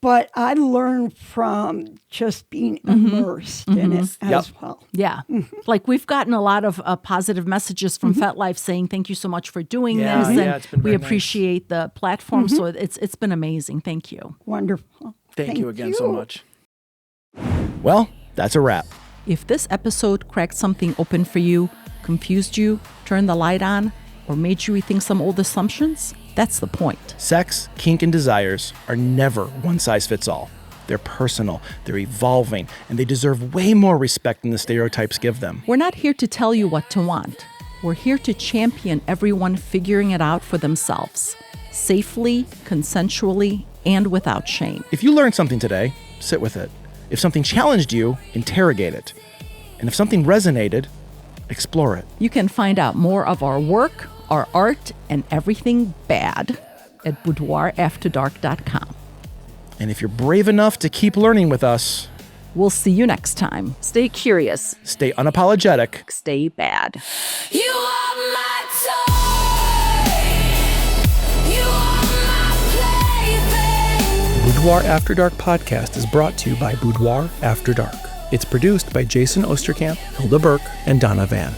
But I learned from just being immersed in it as well. Yeah. Like we've gotten a lot of positive messages from FetLife saying, thank you so much for doing Yeah, this. yeah, And it's been we very nice. appreciate the platform. So it's been amazing. Thank you. Wonderful. Thank you again so much. Well, that's a wrap. If this episode cracked something open for you, confused you, turned the light on, or made you rethink some old assumptions, that's the point. Sex, kink, and desires are never one size fits all. They're personal, they're evolving, and they deserve way more respect than the stereotypes give them. We're not here to tell you what to want. We're here to champion everyone figuring it out for themselves, safely, consensually, and without shame. If you learned something today, sit with it. If something challenged you, interrogate it. And if something resonated, explore it. You can find out more of our work, our art, and everything bad at boudoirafterdark.com. And if you're brave enough to keep learning with us, We'll see you next time. Stay curious. stay unapologetic. Stay bad. You are my toy. You are my plaything. Boudoir After Dark podcast is brought to you by Boudoir After Dark. It's produced by Jason Osterkamp, Hilda Burke, and Donna Van.